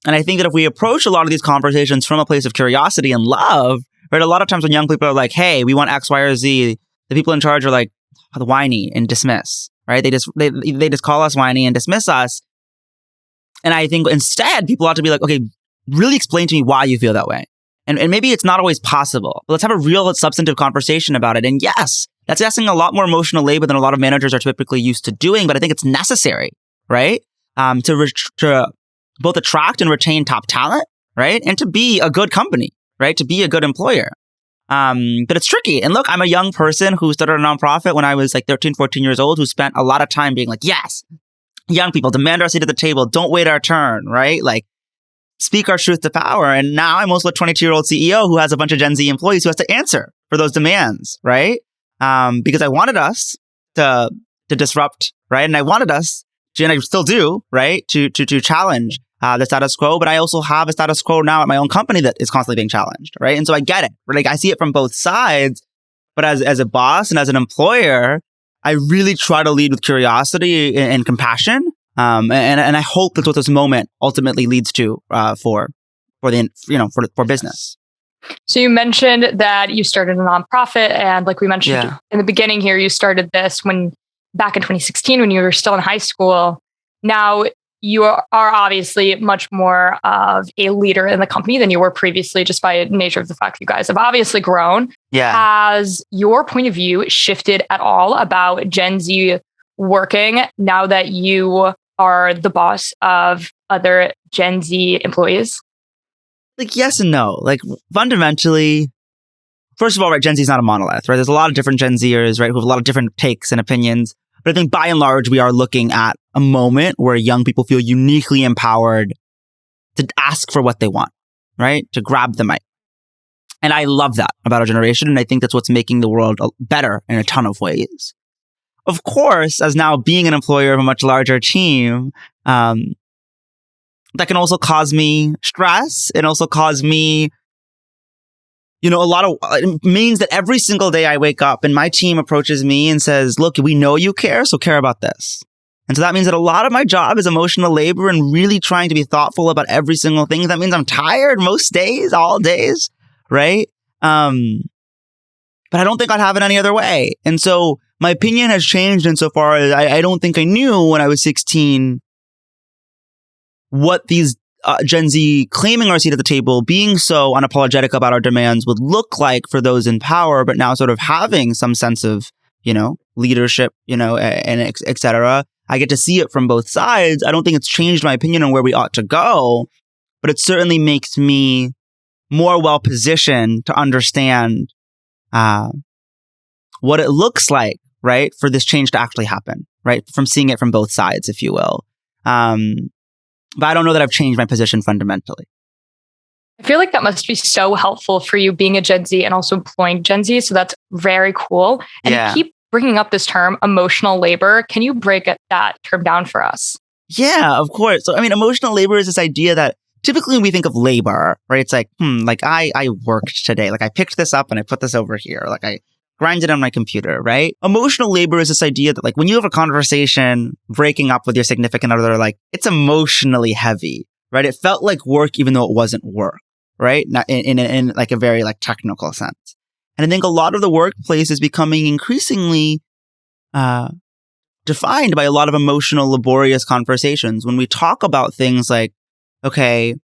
And I think that if we approach a lot of these conversations from a place of curiosity and love, right? A lot of times when young people are like, hey, we want X, Y, or Z, the people in charge are like whiny and dismiss, right? They just call us whiny and dismiss us. And I think instead people ought to be like, okay, really explain to me why you feel that way. And maybe it's not always possible, but let's have a real substantive conversation about it. And yes, that's asking a lot more emotional labor than a lot of managers are typically used to doing, but I think it's necessary, right? To both attract and retain top talent, right? And to be a good company, right? To be a good employer. But it's tricky. And look, I'm a young person who started a nonprofit when I was like 13, 14 years old, who spent a lot of time being like, yes, young people, demand our seat at the table. Don't wait our turn, right? Like, speak our truth to power. And now I'm also a 22-year-old CEO who has a bunch of Gen Z employees who has to answer for those demands, right? Because I wanted us to disrupt, right? And I wanted us and I still do, right, to challenge the status quo, but I also have a status quo now at my own company that is constantly being challenged, right? And so I get it. Like, I see it from both sides, but as a boss and as an employer, I really try to lead with curiosity and compassion. And I hope that's what this moment ultimately leads to for business. So you mentioned that you started a nonprofit, and like we mentioned in the beginning here, you started this back in 2016 when you were still in high school. Now you are obviously much more of a leader in the company than you were previously, just by nature of the fact that you guys have obviously grown. Yeah. Has your point of view shifted at all about Gen Z working now that you are the boss of other Gen Z employees? Like, yes and no. Like, fundamentally, first of all, right, Gen Z is not a monolith, right? There's a lot of different Gen Zers, right, who have a lot of different takes and opinions. But I think by and large, we are looking at a moment where young people feel uniquely empowered to ask for what they want, right? To grab the mic. And I love that about our generation. And I think that's what's making the world better in a ton of ways. Of course, as now being an employer of a much larger team, that can also cause me stress and also cause me, it means that every single day I wake up and my team approaches me and says, look, we know you care, so care about this. And so that means that a lot of my job is emotional labor and really trying to be thoughtful about every single thing. That means I'm tired most days, all days, right? But I don't think I'd have it any other way. And so my opinion has changed insofar as I don't think I knew when I was 16 what these Gen Z claiming our seat at the table, being so unapologetic about our demands would look like for those in power, but now sort of having some sense of, leadership, and et cetera. I get to see it from both sides. I don't think it's changed my opinion on where we ought to go, but it certainly makes me more well positioned to understand what it looks like, right, for this change to actually happen, right, from seeing it from both sides, if you will. But I don't know that I've changed my position fundamentally. I feel like that must be so helpful for you being a Gen Z and also employing Gen Z. So that's very cool. And you keep bringing up this term, emotional labor. Can you break that term down for us? Yeah, of course. So, emotional labor is this idea that typically when we think of labor, right, it's like, I worked today. Like, I picked this up and I put this over here. Like, I grinded on my computer, right? Emotional labor is this idea that, like, when you have a conversation breaking up with your significant other, like, it's emotionally heavy, right? It felt like work even though it wasn't work, right? Not in like a very like technical sense. And I think a lot of the workplace is becoming increasingly defined by a lot of emotional, laborious conversations. When we talk about things like, okay,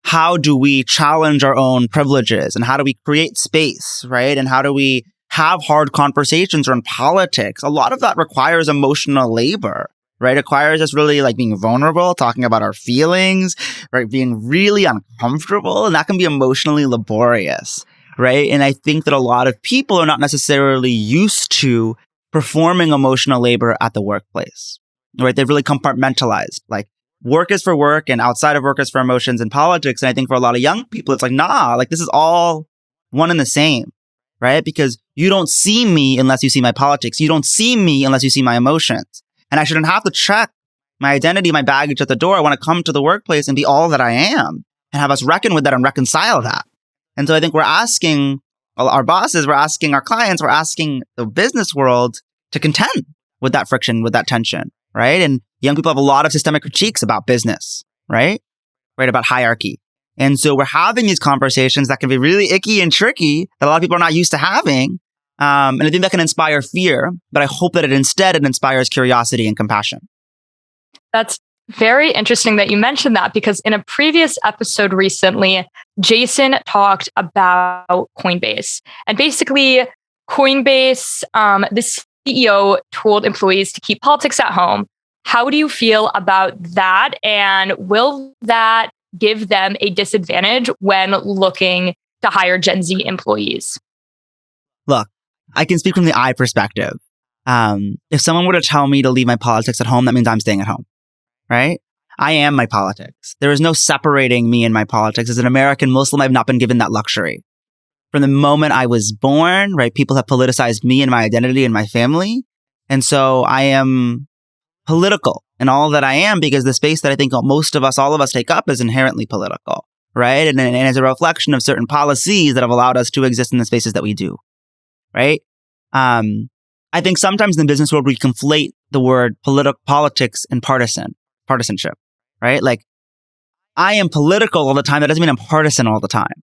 how do we challenge our own privileges and how do we create space, right? And how do we have hard conversations around politics? A lot of that requires emotional labor, right? It requires us really like being vulnerable, talking about our feelings, right? Being really uncomfortable, and that can be emotionally laborious, right? And I think that a lot of people are not necessarily used to performing emotional labor at the workplace, right? They've really compartmentalized, like, work is for work and outside of work is for emotions and politics. And I think for a lot of young people, it's like, nah, like, this is all one and the same, right? Because you don't see me unless you see my politics. You don't see me unless you see my emotions. And I shouldn't have to check my identity, my baggage at the door. I want to come to the workplace and be all that I am and have us reckon with that and reconcile that. And so I think we're asking our bosses, we're asking our clients, we're asking the business world to contend with that friction, with that tension, right? And young people have a lot of systemic critiques about business, right? Right, about hierarchy. And so we're having these conversations that can be really icky and tricky that a lot of people are not used to having. And I think that can inspire fear, but I hope that it inspires curiosity and compassion. That's very interesting that you mentioned that, because in a previous episode recently, Jason talked about Coinbase. And basically, Coinbase, the CEO told employees to keep politics at home. How do you feel about that? And will that give them a disadvantage when looking to hire Gen Z employees? Look, I can speak from the I perspective. If someone were to tell me to leave my politics at home, that means I'm staying at home, right? I am my politics. There is no separating me and my politics. As an American Muslim, I've not been given that luxury. From the moment I was born, right, people have politicized me and my identity and my family. And so I am political and all that I am, because the space that I think most of us, all of us take up is inherently political, right? And it's a reflection of certain policies that have allowed us to exist in the spaces that we do, right? I think sometimes in the business world, we conflate the word politics and partisanship, right? Like, I am political all the time. That doesn't mean I'm partisan all the time,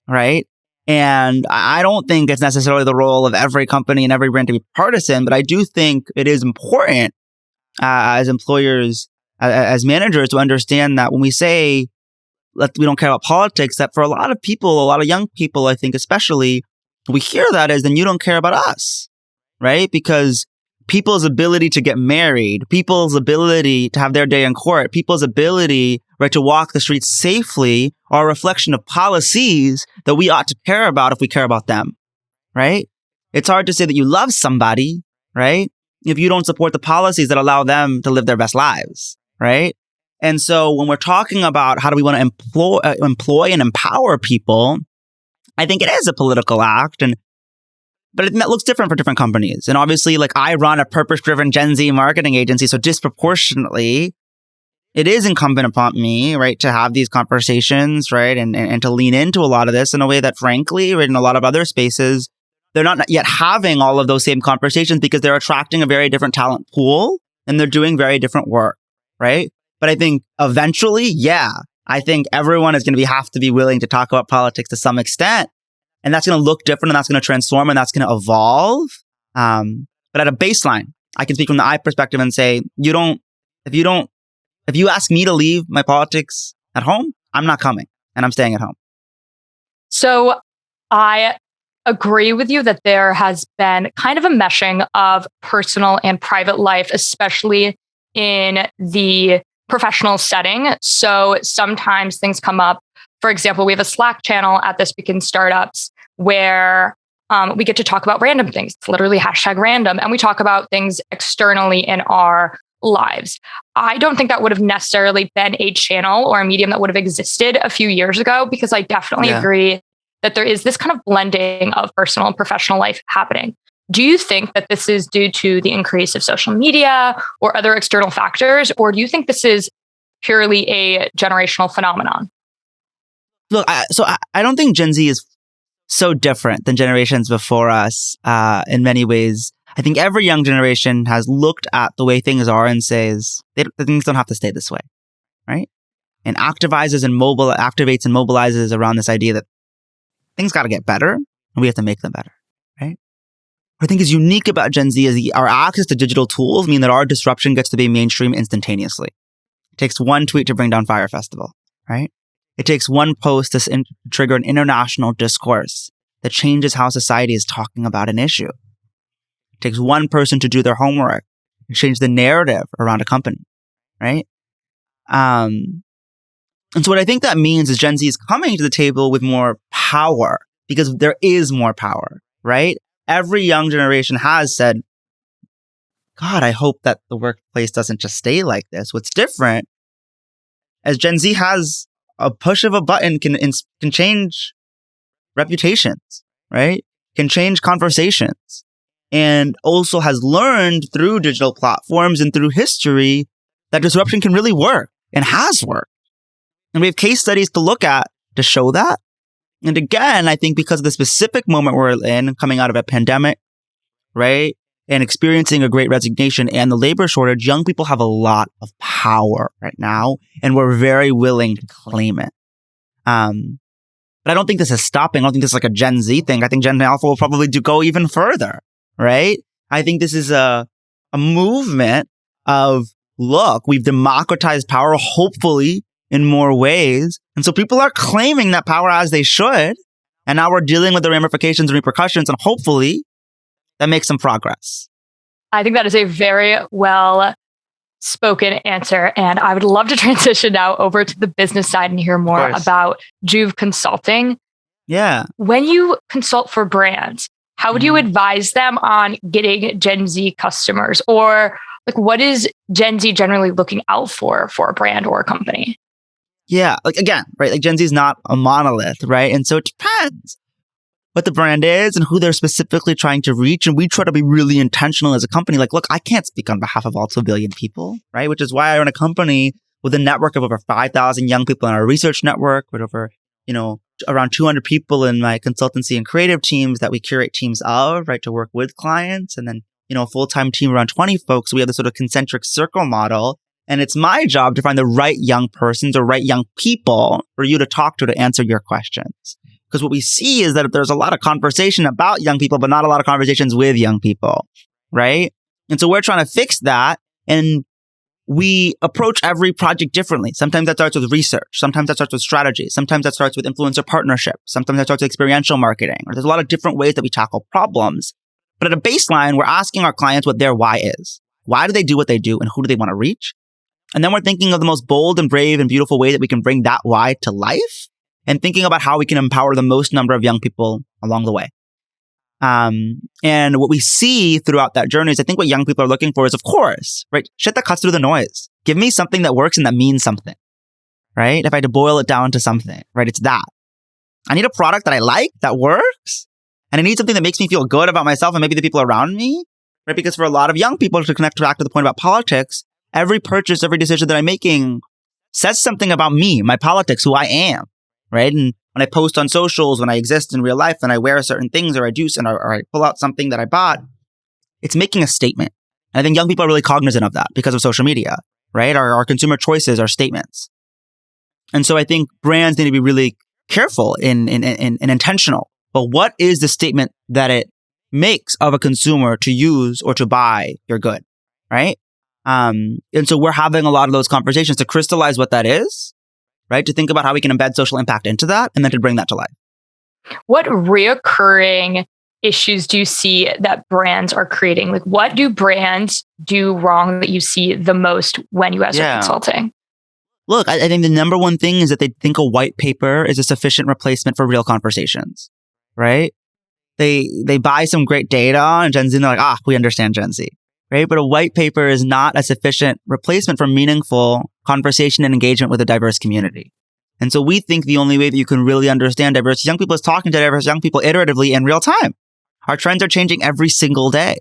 right? And I don't think it's necessarily the role of every company and every brand to be partisan, but I do think it is important as employers, as managers, to understand that when we say we don't care about politics, that for a lot of people, a lot of young people, I think especially, we hear that as then you don't care about us, right? Because people's ability to get married, people's ability to have their day in court, people's ability, right, to walk the streets safely are a reflection of policies that we ought to care about if we care about them, right? It's hard to say that you love somebody, right, if you don't support the policies that allow them to live their best lives, right? And so when we're talking about how do we want to employ and empower people, I think it is a political act, but it looks different for different companies. And obviously, like, I run a purpose-driven Gen Z marketing agency, so disproportionately, it is incumbent upon me, right, to have these conversations, right, and to lean into a lot of this in a way that, frankly, right, in a lot of other spaces, they're not yet having all of those same conversations because they're attracting a very different talent pool and they're doing very different work, right? But I think eventually, I think everyone is going to have to be willing to talk about politics to some extent. And that's going to look different, and that's going to transform, and that's going to evolve. But at a baseline, I can speak from the I perspective and say, if you ask me to leave my politics at home, I'm not coming, and I'm staying at home. So I agree with you that there has been kind of a meshing of personal and private life, especially in the professional setting. So sometimes things come up. For example, we have a Slack channel at This Week in Startups where we get to talk about random things. It's literally #random. And we talk about things externally in our lives. I don't think that would have necessarily been a channel or a medium that would have existed a few years ago, because I definitely agree that there is this kind of blending of personal and professional life happening. Do you think that this is due to the increase of social media or other external factors, or do you think this is purely a generational phenomenon? Look, I don't think Gen Z is so different than generations before us in many ways. I think every young generation has looked at the way things are and says, things don't have to stay this way, right? And activates and mobilizes around this idea that things got to get better and we have to make them better, right? What I think is unique about Gen Z is our access to digital tools mean that our disruption gets to be mainstream instantaneously. It takes one tweet to bring down Fire Festival, right? It takes one post to trigger an international discourse that changes how society is talking about an issue. It takes one person to do their homework and change the narrative around a company, right? And so what I think that means is Gen Z is coming to the table with more power because there is more power, right? Every young generation has said, God, I hope that the workplace doesn't just stay like this. What's different as Gen Z has a push of a button can change reputations, right? Can change conversations, and also has learned through digital platforms and through history that disruption can really work and has worked. And we have case studies to look at to show that. And again, I think because of the specific moment we're in, coming out of a pandemic, right? And experiencing a great resignation and the labor shortage, young people have a lot of power right now, and we're very willing to claim it. But I don't think this is stopping. I don't think this is like a Gen Z thing. I think Gen Alpha will probably go even further, right? I think this is a movement of, look, we've democratized power, hopefully, in more ways. And so people are claiming that power as they should. And now we're dealing with the ramifications and repercussions, and hopefully that makes some progress. I think that is a very well spoken answer. And I would love to transition now over to the business side and hear more about Juve Consulting. Yeah. When you consult for brands, how would you advise them on getting Gen Z customers? Or like, what is Gen Z generally looking out for a brand or a company? Yeah. Like, again, right? Like, Gen Z is not a monolith, right? And so it depends. what the brand is and who they're specifically trying to reach. And we try to be really intentional as a company. Like, look, I can't speak on behalf of all 2 billion people, right? Which is why I run a company with a network of over 5,000 young people in our research network, with over, around 200 people in my consultancy and creative teams that we curate teams of, right, to work with clients. And then, a full-time team around 20 folks. We have this sort of concentric circle model. And it's my job to find the right young persons or right young people for you to talk to answer your questions. Because what we see is that there's a lot of conversation about young people, but not a lot of conversations with young people, right? And so we're trying to fix that. And we approach every project differently. Sometimes that starts with research. Sometimes that starts with strategy. Sometimes that starts with influencer partnership. Sometimes that starts with experiential marketing. There's a lot of different ways that we tackle problems. But at a baseline, we're asking our clients what their why is. Why do they do what they do and who do they want to reach? And then we're thinking of the most bold and brave and beautiful way that we can bring that why to life and thinking about how we can empower the most number of young people along the way. And what we see throughout that journey is I think what young people are looking for is, of course, right, shit that cuts through the noise. Give me something that works and that means something, right? If I had to boil it down to something, right, it's that. I need a product that I like, that works. And I need something that makes me feel good about myself and maybe the people around me, right? Because for a lot of young people, to connect back to the point about politics, every purchase, every decision that I'm making says something about me, my politics, who I am, right? And when I post on socials, when I exist in real life, and I wear certain things or I do, or I pull out something that I bought, it's making a statement. And I think young people are really cognizant of that because of social media, right? Our consumer choices are statements. And so I think brands need to be really careful and intentional. But what is the statement that it makes of a consumer to use or to buy your good, right? And so we're having a lot of those conversations to crystallize what that is, right? To think about how we can embed social impact into that and then to bring that to life. What reoccurring issues do you see that brands are creating? Like, what do brands do wrong that you see the most when you guys are consulting? Look, I think the number one thing is that they think a white paper is a sufficient replacement for real conversations, right? They buy some great data and Gen Z, and they're like, we understand Gen Z, right? But a white paper is not a sufficient replacement for meaningful conversation and engagement with a diverse community. And so we think the only way that you can really understand diverse young people is talking to diverse young people iteratively in real time. Our trends are changing every single day.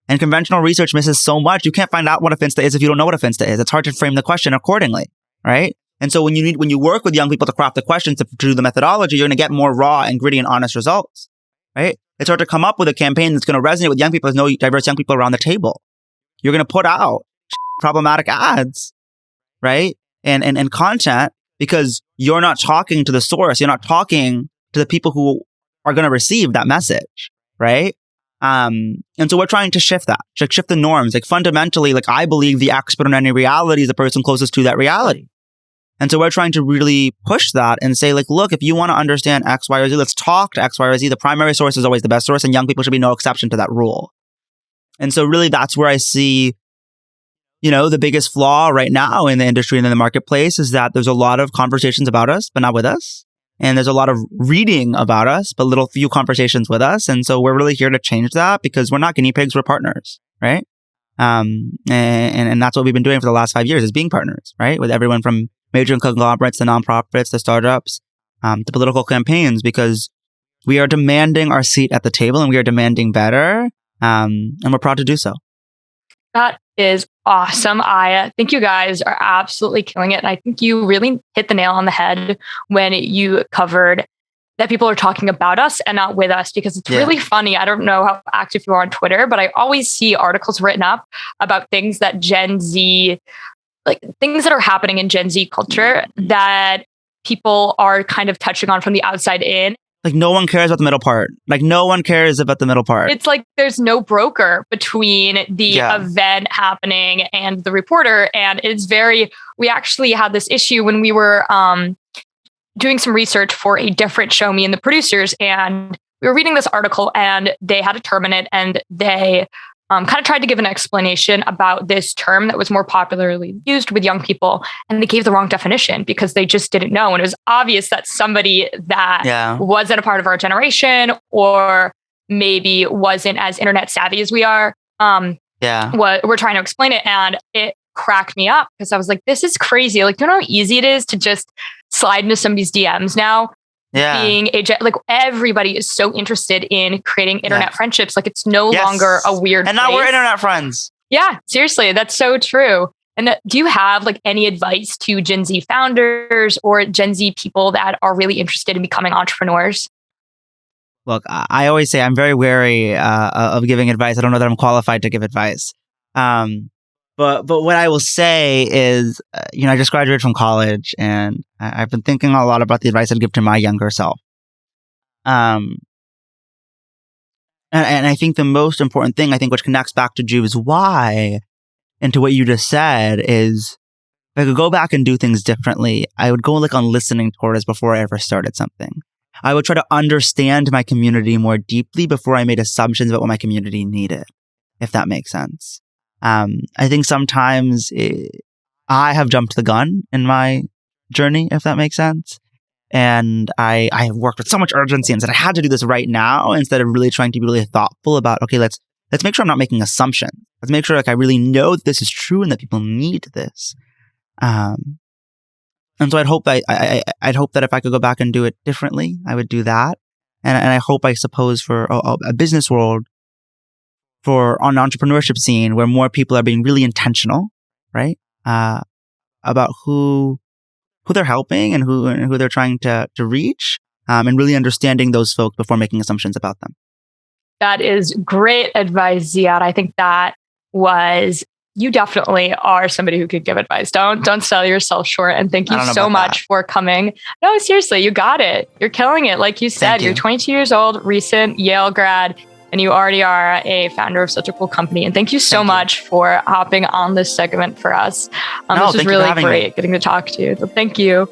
And conventional research misses so much. You can't find out what a Finsta is if you don't know what a Finsta is. It's hard to frame the question accordingly, right? And so when you work with young people to craft the questions, to do the methodology, you're going to get more raw and gritty and honest results, right? It's hard to come up with a campaign that's going to resonate with young people. There's no diverse young people around the table. You're going to put out problematic ads, right? And content because you're not talking to the source. You're not talking to the people who are going to receive that message, right? And so we're trying to shift that, shift the norms. Like fundamentally, like I believe the expert on any reality is the person closest to that reality. And so we're trying to really push that and say, like, look, if you want to understand X, Y, or Z, let's talk to X, Y, or Z. The primary source is always the best source, and young people should be no exception to that rule. And so really that's where I see, the biggest flaw right now in the industry and in the marketplace is that there's a lot of conversations about us, but not with us. And there's a lot of reading about us, but few conversations with us. And so we're really here to change that because we're not guinea pigs, we're partners, right? And that's what we've been doing for the last 5 years is being partners, right? With everyone from major conglomerates to nonprofits to startups to political campaigns, because we are demanding our seat at the table and we are demanding better. And we're proud to do so. That is awesome. I think you guys are absolutely killing it. And I think you really hit the nail on the head when you covered that people are talking about us and not with us, because it's really funny. I don't know how active you are on Twitter, but I always see articles written up about things that Gen Z, like things that are happening in Gen Z culture that people are kind of touching on from the outside in. Like no one cares about the middle part. Like no one cares about the middle part. It's like there's no broker between the event happening and the reporter. And we actually had this issue when we were doing some research for a different show, me and the producers. And we were reading this article and they had a term in it and they kind of tried to give an explanation about this term that was more popularly used with young people. And they gave the wrong definition because they just didn't know. And it was obvious that somebody that wasn't a part of our generation or maybe wasn't as internet savvy as we are, we're trying to explain it. And it cracked me up because I was like, this is crazy. Like, you know how easy it is to just slide into somebody's DMs now being like everybody is so interested in creating internet friendships. Like it's no longer a weird And now we're internet friends. Yeah, seriously, that's so true. And do you have like any advice to Gen Z founders or Gen Z people that are really interested in becoming entrepreneurs? Look, I always say I'm very wary of giving advice. I don't know that I'm qualified to give advice. But what I will say is, I just graduated from college, and I've been thinking a lot about the advice I'd give to my younger self. And I think the most important thing, which connects back to Juve's why and to what you just said, is if I could go back and do things differently, I would go on listening tours before I ever started something. I would try to understand my community more deeply before I made assumptions about what my community needed, if that makes sense. I think sometimes I have jumped the gun in my journey, if that makes sense. And I have worked with so much urgency and said I had to do this right now instead of really trying to be really thoughtful about, okay, let's make sure I'm not making assumptions. Let's make sure I really know that this is true and that people need this. And so I'd hope that if I could go back and do it differently, I would do that. And I hope, I suppose, for a business world, for an entrepreneurship scene where more people are being really intentional, right? About who they're helping and who they're trying to reach, and really understanding those folks before making assumptions about them. That is great advice, Ziad. I think you definitely are somebody who could give advice. Don't sell yourself short. And thank you so much for coming. No, seriously, you got it. You're killing it. Like you said, you're 22 years old, recent Yale grad, and you already are a founder of such a cool company. And thank you so much for hopping on this segment for us. This was really great getting to talk to you. So thank you.